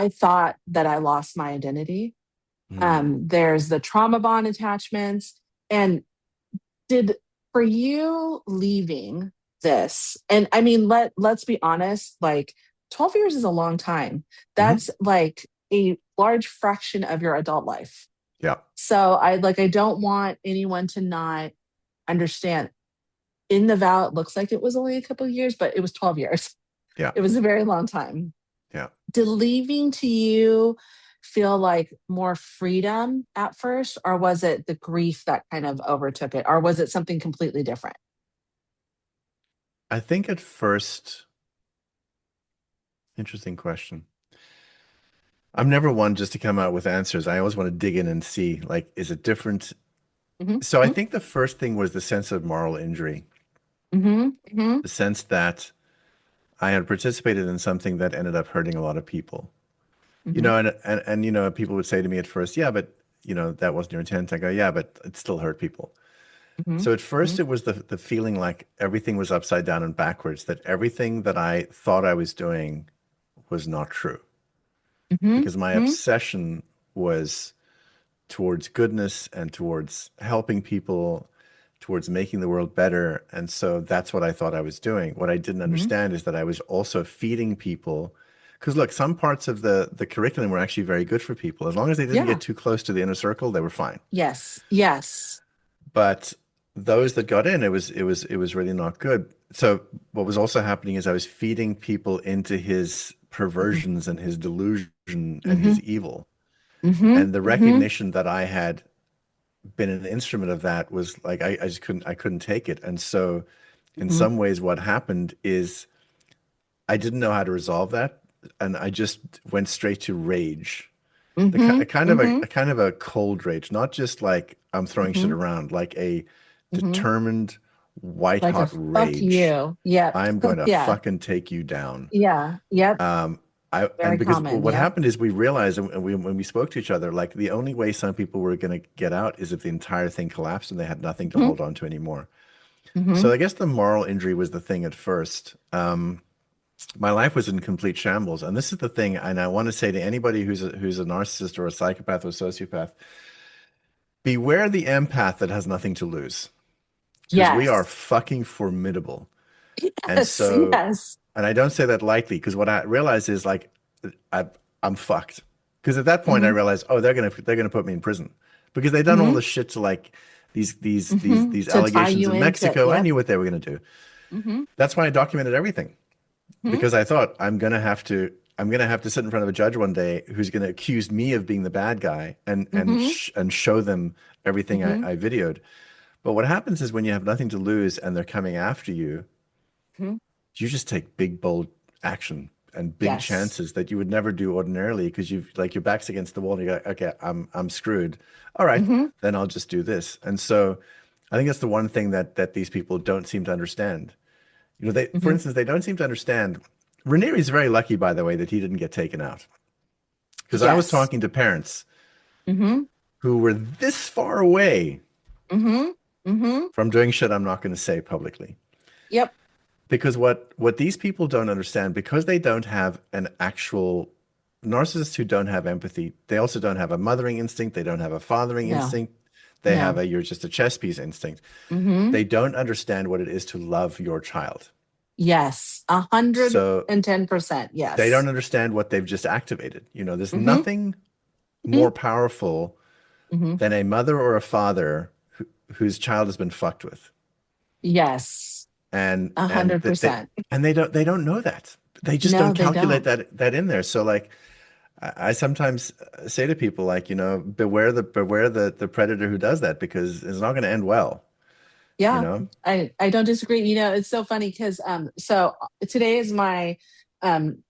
thought that I lost my identity. There's the trauma bond attachments. And for you leaving this, and I mean, let's be honest, like, 12 years is a long time. That's like a large fraction of your adult life. Yeah. So I don't want anyone to not understand. In the vow, it looks like it was only a couple of years, but it was 12 years. Yeah. It was a very long time. Yeah. Did leaving to you feel like more freedom at first, or was it the grief that kind of overtook it, or was it something completely different? I think at first, interesting question. I'm never one just to come out with answers. I always want to dig in and see, like, is it different? So I think the first thing was the sense of moral injury. The sense that I had participated in something that ended up hurting a lot of people. You know, and you know, people would say to me at first, yeah, but you know, that wasn't your intent. I go, yeah, but it still hurt people. So at first it was the feeling like everything was upside down and backwards, that everything that I thought I was doing was not true. Because my obsession was towards goodness and towards helping people, towards making the world better. And so that's what I thought I was doing. What I didn't understand is that I was also feeding people. Because look, some parts of the curriculum were actually very good for people. As long as they didn't get too close to the inner circle, they were fine. Yes. Yes. But those that got in, it was really not good. So what was also happening is I was feeding people into his perversions and his delusion and his evil. And the recognition that I had been an instrument of that was like, I just couldn't take it. And so in some ways what happened is I didn't know how to resolve that. And I just went straight to rage. A kind of a cold rage, not just like I'm throwing shit around, like a determined white hot rage. Fuck you. Yeah. I'm going to fucking take you down. Yeah. Yep. Because what happened is we realized, and when we spoke to each other, like the only way some people were going to get out is if the entire thing collapsed and they had nothing to hold on to anymore. So I guess the moral injury was the thing at first. My life was in complete shambles. And this is the thing, and I want to say to anybody who's a narcissist or a psychopath or a sociopath, beware the empath that has nothing to lose. Because we are fucking formidable. Yes, and I don't say that lightly, because what I realize is like I'm fucked. Because at that point I realized, oh, they're gonna put me in prison because they've done all the shit to like these allegations in Mexico. I knew what they were gonna do. That's why I documented everything, because I thought I'm gonna have to sit in front of a judge one day who's gonna accuse me of being the bad guy and show them everything I videoed. But what happens is when you have nothing to lose and they're coming after you, you just take big, bold action and big chances that you would never do ordinarily, because you've like your back's against the wall and you go, okay, I'm screwed. All right, then I'll just do this. And so I think that's the one thing that these people don't seem to understand. You know, for instance, they don't seem to understand. Ranieri's very lucky, by the way, that he didn't get taken out. Because I was talking to parents who were this far away from doing shit I'm not going to say publicly. Yep. Because what these people don't understand, because they don't have an actual narcissists who don't have empathy, they also don't have a mothering instinct, they don't have a fathering instinct, they have a you're just a chess piece instinct. They don't understand what it is to love your child. Yes, 110%. Yes. They don't understand what they've just activated. You know, there's nothing more powerful than a mother or a father whose child has been fucked with. Yes. And 100%. And they don't know that. They just don't calculate that in there. So like I sometimes say to people, like, you know, beware the predator who does that, because it's not going to end well. Yeah. You know? I don't disagree. You know, it's so funny because so today is my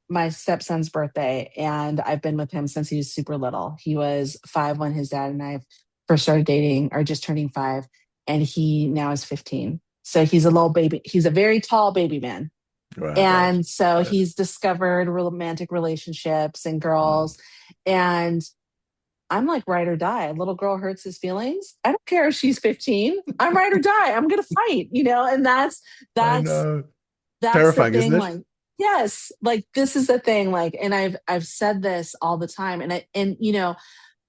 my stepson's birthday, and I've been with him since he was super little. He was 5 when his dad and I first started dating, or just turning 5, and he now is 15. So he's a little baby. He's a very tall baby man. Right, and so he's discovered romantic relationships and girls. And I'm like, ride or die. A little girl hurts his feelings. I don't care if she's 15. I'm ride or die. I'm going to fight, you know? And that's terrifying, the thing. isn't it? Like, yes, like this is the thing. Like, and I've said this all the time. And you know,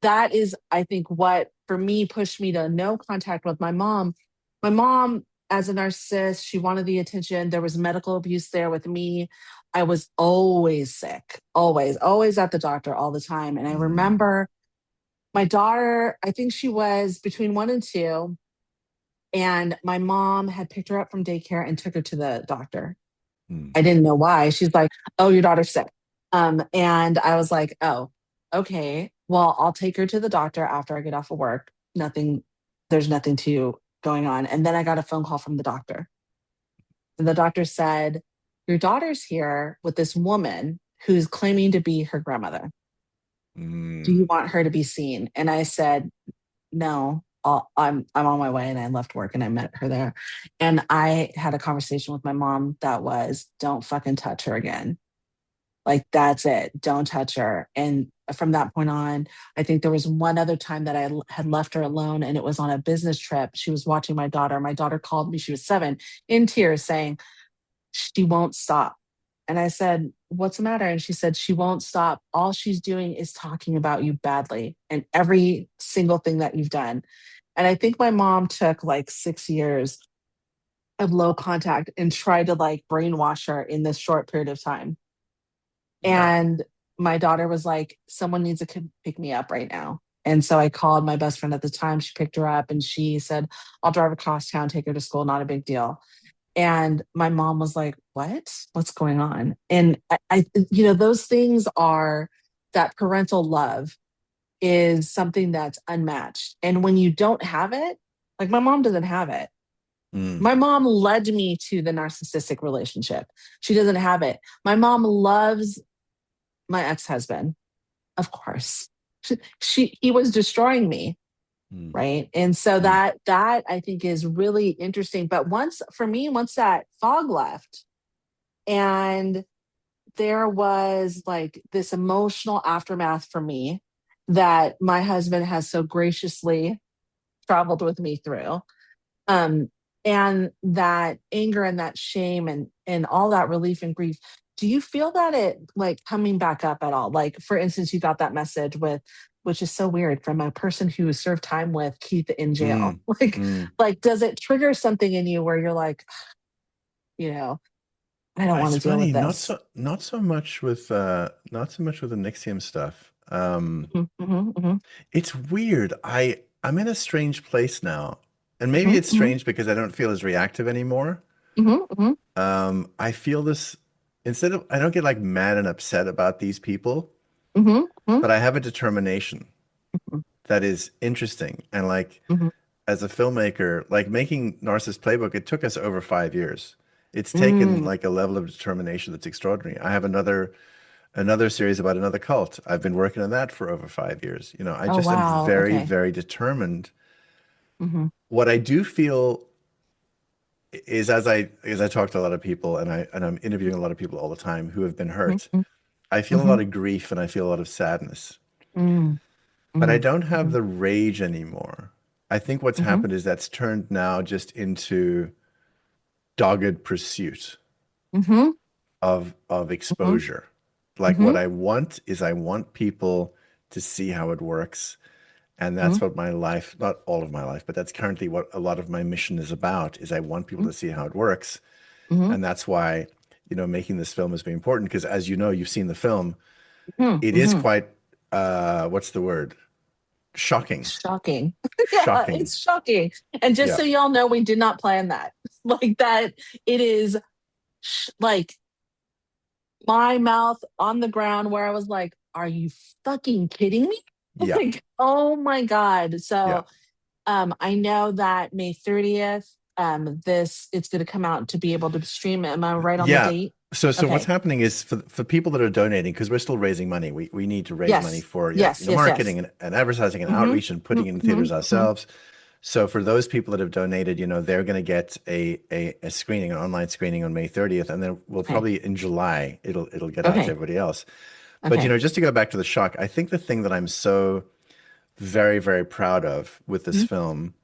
that is, I think, what for me pushed me to no contact with my mom. My mom, as a narcissist, she wanted the attention. There was medical abuse there with me. I was always sick, always at the doctor all the time. And I remember my daughter, I think she was between 1 and 2. And my mom had picked her up from daycare and took her to the doctor. I didn't know why. She's like, oh, your daughter's sick. And I was like, oh, okay. Well, I'll take her to the doctor after I get off of work. There's nothing going on. And then I got a phone call from the doctor. And the doctor said, your daughter's here with this woman who's claiming to be her grandmother. Do you want her to be seen? And I said, no, I'm on my way. And I left work and I met her there. And I had a conversation with my mom that was, don't fucking touch her again. Like, that's it. Don't touch her. And from that point on, I think there was one other time that I had left her alone, and it was on a business trip. She was watching my daughter. My daughter called me. She was 7, in tears, saying, she won't stop. And I said, what's the matter? And she said, she won't stop. All she's doing is talking about you badly and every single thing that you've done. And I think my mom took like 6 years of low contact and tried to like brainwash her in this short period of time. And my daughter was like, someone needs to pick me up right now. And so I called my best friend at the time. She picked her up and she said, I'll drive across town, take her to school. Not a big deal. And my mom was like, what's going on? And I those things are, that parental love is something that's unmatched. And when you don't have it, like my mom doesn't have it. My mom led me to the narcissistic relationship. She doesn't have it. My mom loves my ex-husband. Of course. He was destroying me. Right. And so that I think is really interesting. But once that fog left and there was like this emotional aftermath for me that my husband has so graciously traveled with me through, and that anger and that shame and all that relief and grief, do you feel that it like coming back up at all? Like, for instance, you got that message which is so weird, from a person who served time with Keith in jail. Like, does it trigger something in you where you're like, I don't want to deal with this? Not so much with the NXIVM stuff. It's weird. I'm in a strange place now. And maybe it's strange because I don't feel as reactive anymore. I feel this, I don't get like mad and upset about these people, but I have a determination that is interesting. And like, as a filmmaker, like making Narcissist Playbook, it took us over 5 years. It's taken like a level of determination that's extraordinary. I have another series about another cult. I've been working on that for over 5 years. I just am very, very determined. What I do feel is, as I talk to a lot of people and I'm interviewing a lot of people all the time who have been hurt, I feel a lot of grief and I feel a lot of sadness. But I don't have the rage anymore. I think what's happened is that's turned now just into dogged pursuit of exposure. Like what I want is, I want people to see how it works. And that's what my life, not all of my life, but that's currently what a lot of my mission is about, is I want people to see how it works. And that's why, making this film has been important, because as you know, you've seen the film, it is quite, what's the word? Shocking. Shocking. Shocking. It's shocking. And just so y'all know, we did not plan that. Like that, it is like my mouth on the ground where I was like, are you fucking kidding me? Yeah. Like, oh my God. So I know that May 30th, it's going to come out to be able to stream. Am I right on the date? So what's happening is, for people that are donating, because we're still raising money, we need to raise money for marketing and advertising and outreach and putting it in theaters ourselves. So for those people that have donated, they're going to get a screening, an online screening on May 30th, and then we'll probably in July it'll get out to everybody else. But just to go back to the shock, I think the thing that I'm so very, very proud of with this film,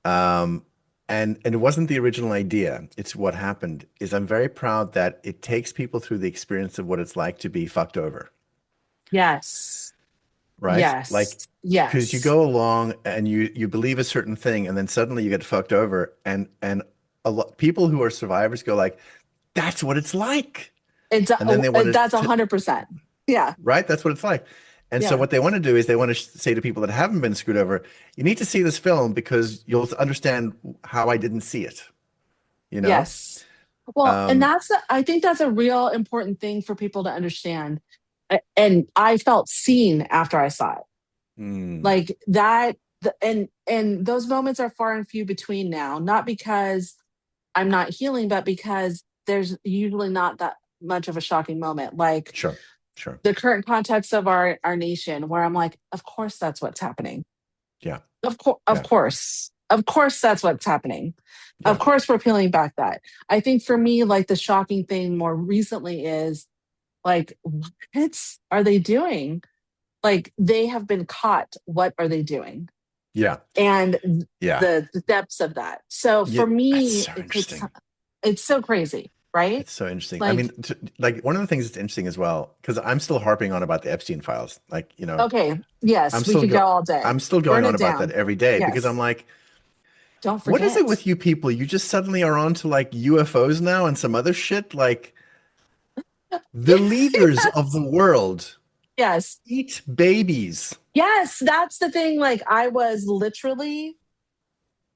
and it wasn't the original idea, it's what happened, is I'm very proud that it takes people through the experience of what it's like to be fucked over. Yes. Right? Yes. Like, because you go along and you believe a certain thing, and then suddenly you get fucked over, and a lot people who are survivors go like, that's what it's like. That's 100%. Yeah. Right? That's what it's like. And so what they want to do is they want to say to people that haven't been screwed over, you need to see this film because you'll understand how I didn't see it. You know? Yes. Well, and I think that's a real important thing for people to understand. And I felt seen after I saw it. Like that, and those moments are far and few between now, not because I'm not healing, but because there's usually not that much of a shocking moment. Like Sure. The current context of our nation, where I'm like, of course that's what's happening. Yeah. Of course that's what's happening. Yeah. Of course we're peeling back that. I think for me, like the shocking thing more recently is like, what are they doing? Like they have been caught. What are they doing? Yeah. And the depths of that. So for me, it's so crazy. Right? It's so interesting. Like, I mean, like one of the things that's interesting as well, because I'm still harping on about the Epstein files. Like, you know. Okay. Yes, we could go all day. I'm still going on about that every day because I'm like, don't forget. What is it with you people? You just suddenly are on to like UFOs now and some other shit. Like the leaders of the world. Yes. Eat babies. Yes, that's the thing. Like I was literally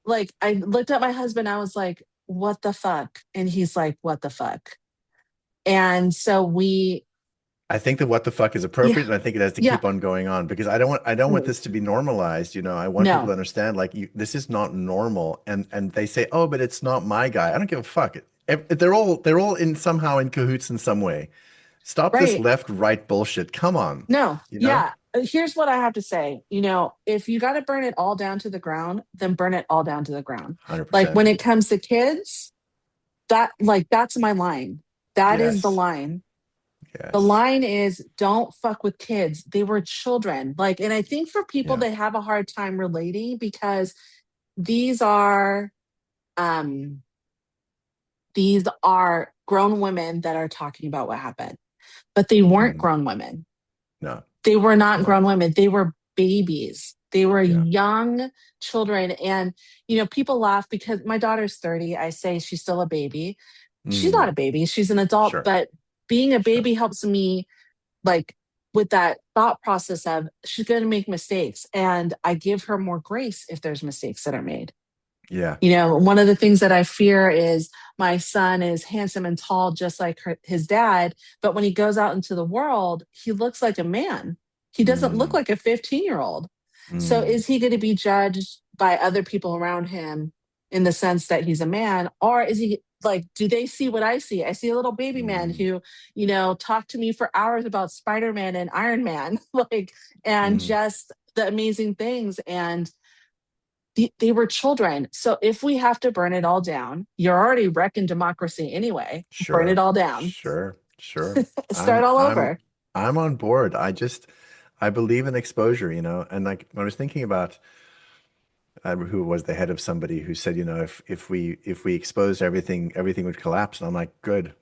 like, I looked at my husband. I was like, what the fuck? And he's like, what the fuck? And so I think that what the fuck is appropriate, and I think it has to keep on going on because I don't want this to be normalized. You know, I want people to understand like this is not normal. And they say, oh, but it's not my guy. I don't give a fuck. They're all in somehow in cahoots in some way. Stop this left-right bullshit. Come on. No. You know? Yeah. Here's what I have to say. You know, if you got to burn it all down to the ground, then burn it all down to the ground. 100%. Like when it comes to kids, that's my line. That is the line. Yes. The line is don't fuck with kids. They were children. Like, and I think for people they have a hard time relating because these are grown women that are talking about what happened. But they weren't grown women. No. They were not grown women. They were babies. They were young children. And, you know, people laugh because my daughter's 30. I say she's still a baby. She's not a baby. She's an adult. Sure. But being a baby helps me, like, with that thought process of she's going to make mistakes. And I give her more grace if there's mistakes that are made. Yeah. You know, one of the things that I fear is my son is handsome and tall, just like his dad. But when he goes out into the world, he looks like a man. He doesn't look like a 15-year-old. So is he going to be judged by other people around him in the sense that he's a man? Or is he like, do they see what I see? I see a little baby man who, you know, talked to me for hours about Spider-Man and Iron Man, like, and just the amazing things. And they were children. So if we have to burn it all down, you're already wrecking democracy anyway. Sure. Burn it all down. Sure. Start all over. I'm on board. I believe in exposure, you know, and like I was thinking about who was the head of somebody who said, you know, if we exposed everything would collapse. And I'm like, good.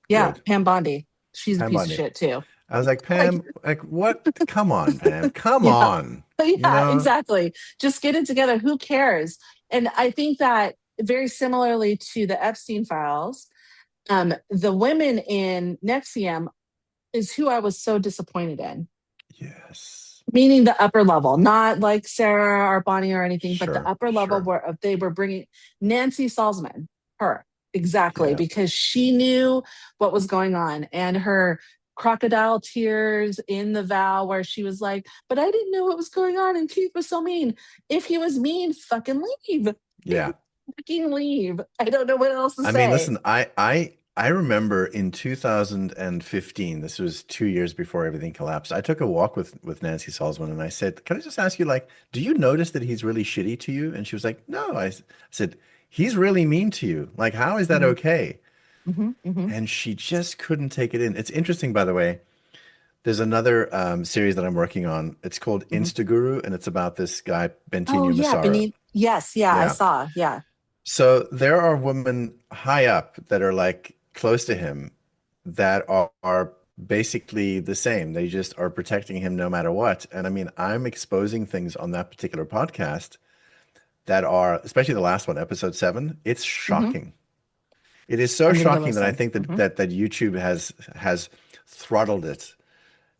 Yeah, good. Pam Bondi. She's a piece of shit too. I was like, Pam, like what? Come on, Pam. Come on. Yeah, you know? Exactly. Just get it together. Who cares? And I think that very similarly to the Epstein files, the women in NXIVM is who I was so disappointed in. Yes. Meaning the upper level, not like Sarah or Bonnie or anything, but the upper level where they were bringing Nancy Salzman, her, exactly, because she knew what was going on, and her crocodile tears in the vow where she was like, but I didn't know what was going on and Keith was so mean. If he was mean, fucking leave. Yeah. Fucking leave. I don't know what else to say. I mean, listen, I remember in 2015, this was 2 years before everything collapsed. I took a walk with Nancy Salzman and I said, can I just ask you, like, do you notice that he's really shitty to you? And she was like, no. I said, he's really mean to you. Like, how is that okay? And she just couldn't take it in. It's interesting, by the way. There's another series that I'm working on. It's called Instaguru, and it's about this guy, Bentinho Massaro. Yes, I saw, So there are women high up that are like close to him that are basically the same. They just are protecting him no matter what. And I mean, I'm exposing things on that particular podcast that are, especially the last one, episode 7. It's shocking. It is so shocking that I think that YouTube has throttled it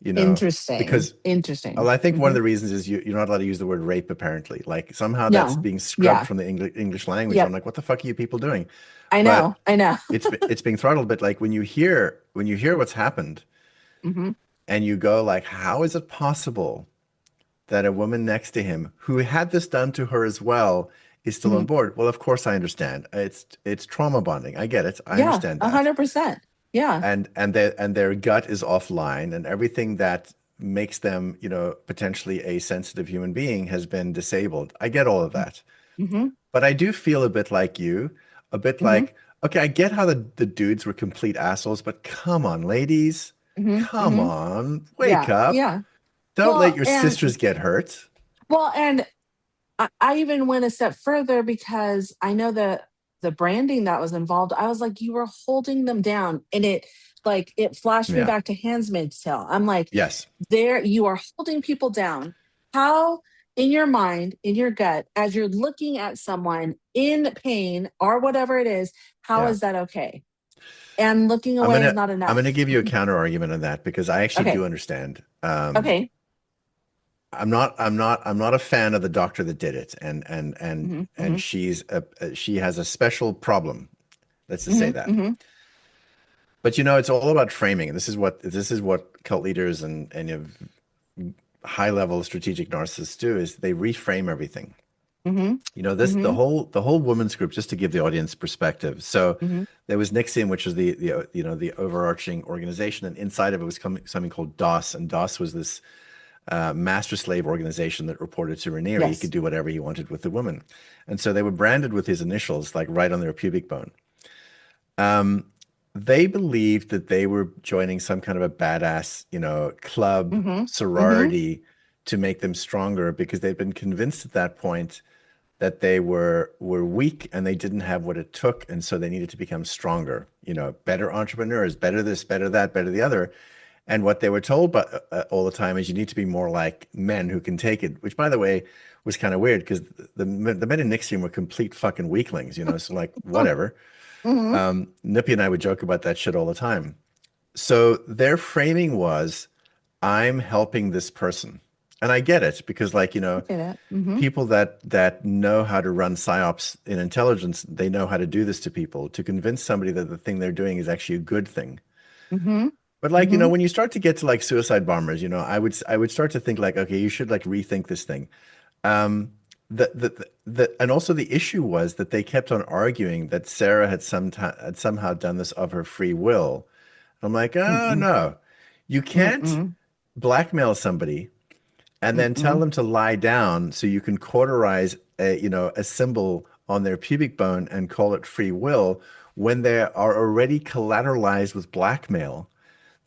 you know, Interesting. because Interesting. well, I think one of the reasons is you're not allowed to use the word rape, apparently. Like somehow No. that's being scrubbed from the English language. Yep. I'm like, what the fuck are you people doing? I know. It's being throttled. But like when you hear what's happened, and you go like, how is it possible that a woman next to him who had this done to her as well is still on board? Well, of course I understand. It's trauma bonding. I get it. I understand that. 100%. Yeah. And their gut is offline, and everything that makes them, you know, potentially a sensitive human being has been disabled. I get all of that. But I do feel a bit like you, a bit like, okay, I get how the dudes were complete assholes, but come on, ladies. Come on, wake up. Yeah. Don't let your sisters get hurt. Well, and I even went a step further because I know the branding that was involved. I was like, you were holding them down, and it flashed me back to Handmaid's Tale. I'm like, yes, there you are holding people down. How in your mind, in your gut, as you're looking at someone in pain or whatever it is, how is that okay? And looking away is not enough. I'm going to give you a counter argument on that because I actually do understand. Okay. I'm not a fan of the doctor that did it, and she has a special problem. Let's just say that. But you know, it's all about framing. This is what cult leaders and high level strategic narcissists do, is they reframe everything. You know, the whole women's group, just to give the audience perspective. So there was Nixium, which was the overarching organization, and inside of it was something called DOS, and DOS was this master slave organization that reported to Raniere. He could do whatever he wanted with the woman, and so they were branded with his initials, like right on their pubic bone. They believed that they were joining some kind of a badass, you know, club, sorority to make them stronger, because they'd been convinced at that point that they were weak and they didn't have what it took, and so they needed to become stronger. You know, better entrepreneurs, better this, better that, better the other. And what they were told all the time is you need to be more like men who can take it, which, by the way, was kind of weird because the men in Nixium were complete fucking weaklings, you know, so like, whatever. Nippy and I would joke about that shit all the time. So their framing was, I'm helping this person. And I get it, because like, you know, people that know how to run psyops in intelligence, they know how to do this to people, to convince somebody that the thing they're doing is actually a good thing. But like, you know, when you start to get to like suicide bombers, you know, I would start to think like, okay, you should like rethink this thing. And also the issue was that they kept on arguing that Sarah had somehow done this of her free will. I'm like, oh no, you can't blackmail somebody and then tell them to lie down so you can cauterize a symbol on their pubic bone and call it free will when they are already collateralized with blackmail.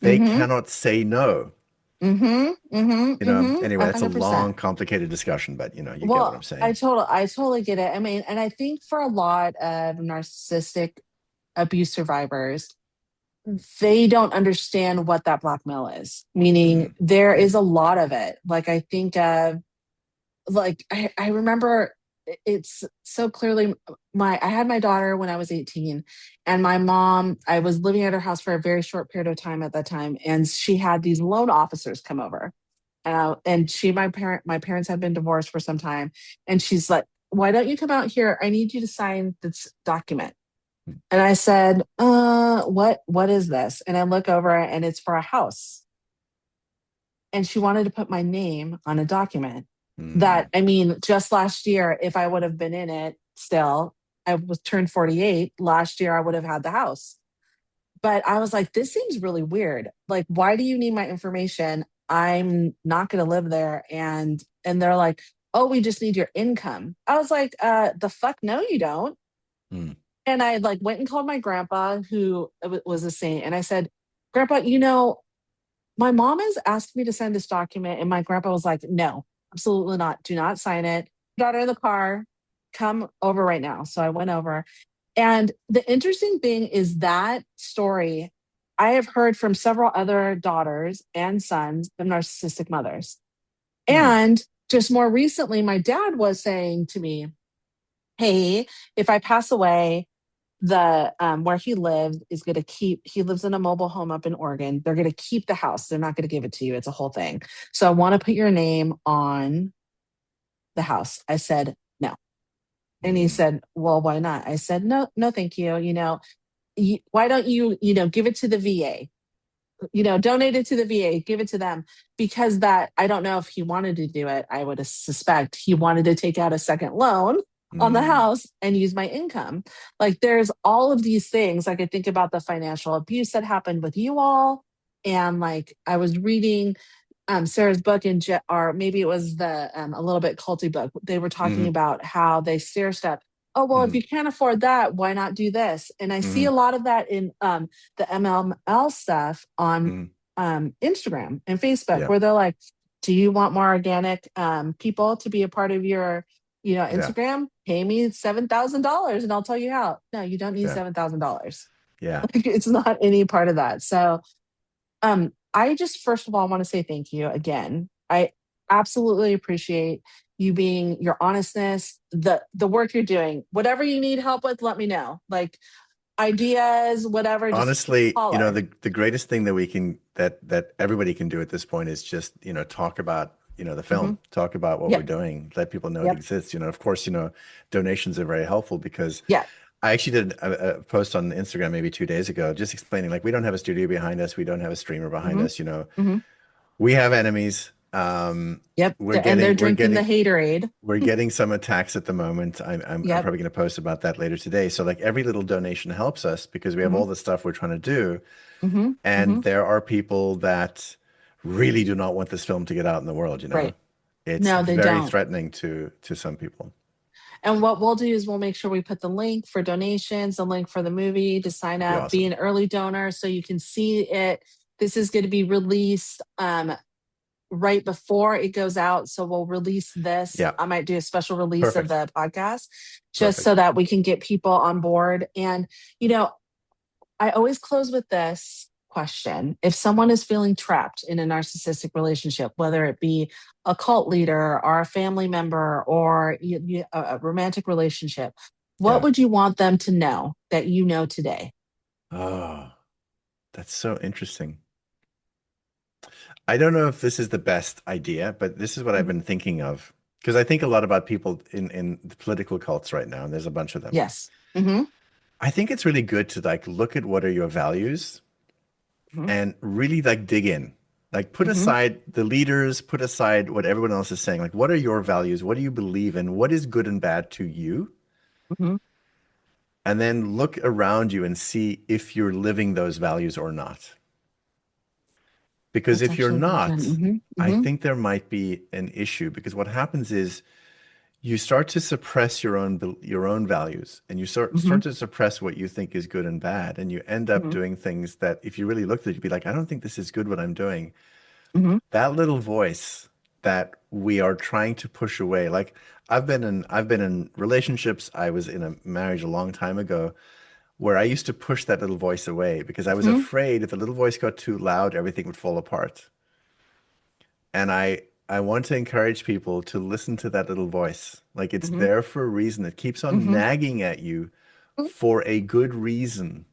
They cannot say no. You know, anyway, that's 100%. a long, complicated discussion, but you know, you get what I'm saying. I totally get it. I mean, and I think for a lot of narcissistic abuse survivors, they don't understand what that blackmail is. Meaning there is a lot of it. Like I think of, like, I remember it's so clearly I had my daughter when I was 18, and my mom, I was living at her house for a very short period of time at that time. And she had these loan officers come over, and my parents had been divorced for some time. And she's like, why don't you come out here? I need you to sign this document. And I said, what is this? And I look over and it's for a house. And she wanted to put my name on a document that, I mean, just last year, if I would have been in it still, I was turned 48. Last year, I would have had the house. But I was like, this seems really weird. Like, why do you need my information? I'm not going to live there. And they're like, oh, we just need your income. I was like, the fuck? No, you don't. And I like went and called my grandpa, who was a saint. And I said, Grandpa, you know, my mom has asked me to sign this document. And my grandpa was like, no, absolutely not. Do not sign it. Daughter in the car, come over right now. So I went over. And the interesting thing is that story I have heard from several other daughters and sons of narcissistic mothers. And just more recently, my dad was saying to me, hey, if I pass away, the where he lived is going to keep, he lives in a mobile home up in Oregon. They're going to keep the house. They're not going to give it to you. It's a whole thing. So I want to put your name on the house. I said, no. And he said, well, why not? I said, no, thank you. Why don't you, give it to the VA? Donate it to the VA, give it to them, because that, I don't know if he wanted to do it. I would suspect he wanted to take out a second loan on the house and use my income. Like, there's all of these things. Like, I think about the financial abuse that happened with you all. And like, I was reading Sarah's book or maybe it was the a little bit culty book. They were talking about how they stair step. Oh, well, if you can't afford that, why not do this? And I see a lot of that in the MLM stuff on Instagram and Facebook, where they're like, do you want more organic people to be a part of your, Instagram? Pay me $7,000 and I'll tell you how. No, you don't need $7,000. Yeah. Like, it's not any part of that. So I just, first of all, want to say thank you again. I absolutely appreciate you being your honestness, the work you're doing. Whatever you need help with, let me know. Like, ideas, whatever. Honestly, the greatest thing that we can, that everybody can do at this point is just, talk about, the film, talk about what we're doing, let people know it exists. Of course, donations are very helpful, because I actually did a post on Instagram maybe 2 days ago, just explaining, like, we don't have a studio behind us. We don't have a streamer behind us. We have enemies. And they're drinking the haterade. We're getting some attacks at the moment. I'm probably going to post about that later today. So like, every little donation helps us, because we have all the stuff we're trying to do. And there are people that really do not want this film to get out in the world. Right. It's very threatening to some people. And what we'll do is we'll make sure we put the link for donations, the link for the movie to sign up, be an early donor, so you can see it. This is going to be released right before it goes out. So we'll release this. I might do a special release of the podcast just so that we can get people on board. And, I always close with this question. If someone is feeling trapped in a narcissistic relationship, whether it be a cult leader or a family member or a romantic relationship, what would you want them to know that you know today? Oh, that's so interesting. I don't know if this is the best idea, but this is what I've been thinking of, because I think a lot about people in the political cults right now, and there's a bunch of them. Yes. I think it's really good to like look at what are your values and really like dig in, like put aside the leaders, put aside what everyone else is saying. Like, what are your values? What do you believe in? What is good and bad to you? And then look around you and see if you're living those values or not. Because if you're not, I think there might be an issue, because what happens is you start to suppress your own values, and you start to suppress what you think is good and bad, and you end up doing things that, if you really looked at it, you'd be like, I don't think this is good what I'm doing. That little voice that we are trying to push away. Like, I've been in relationships. I was in a marriage a long time ago where I used to push that little voice away, because I was afraid if the little voice got too loud, everything would fall apart. And I want to encourage people to listen to that little voice. Like, it's there for a reason. It keeps on nagging at you for a good reason.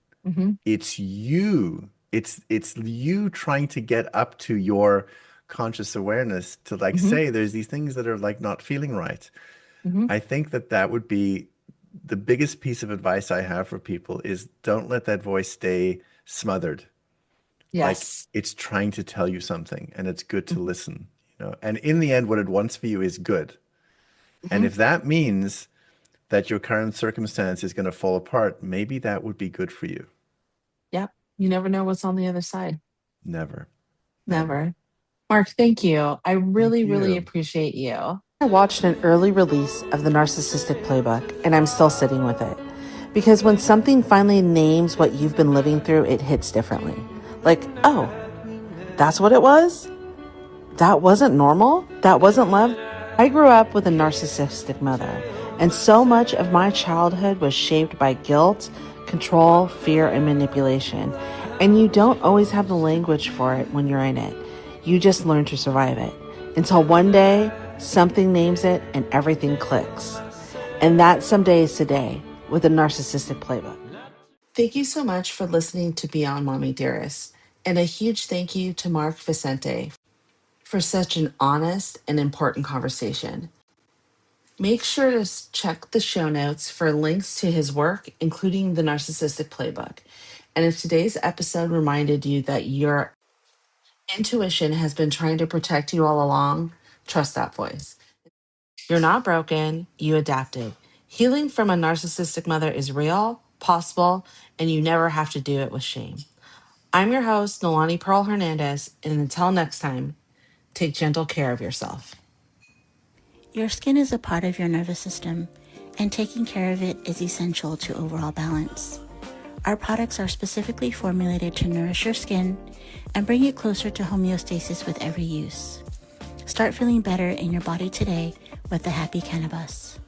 It's you. It's you trying to get up to your conscious awareness to like say there's these things that are like not feeling right. I think that would be the biggest piece of advice I have for people is don't let that voice stay smothered. Yes. Like, it's trying to tell you something, and it's good to listen, and in the end, what it wants for you is good. And if that means that your current circumstance is going to fall apart, maybe that would be good for you. Yep. You never know what's on the other side. Never. Mark, thank you. I really appreciate you. I watched an early release of the Narcissistic Playbook, and I'm still sitting with it. Because when something finally names what you've been living through, it hits differently. Like, oh, that's what it was? That wasn't normal? That wasn't love? I grew up with a narcissistic mother, and so much of my childhood was shaped by guilt, control, fear, and manipulation. And you don't always have the language for it when you're in it. You just learn to survive it. Until one day, something names it and everything clicks. And that someday is today with the Narcissistic Playbook. Thank you so much for listening to Beyond Mommy Dearest, and a huge thank you to Mark Vicente for such an honest and important conversation. Make sure to check the show notes for links to his work, including the Narcissistic Playbook. And if today's episode reminded you that your intuition has been trying to protect you all along, trust that voice. You're not broken, you adapted. Healing from a narcissistic mother is real, possible, and you never have to do it with shame. I'm your host, Noelani Pearl Hernandez, and until next time, take gentle care of yourself. Your skin is a part of your nervous system, and taking care of it is essential to overall balance. Our products are specifically formulated to nourish your skin and bring it closer to homeostasis with every use. Start feeling better in your body today with the Happy Cannabis.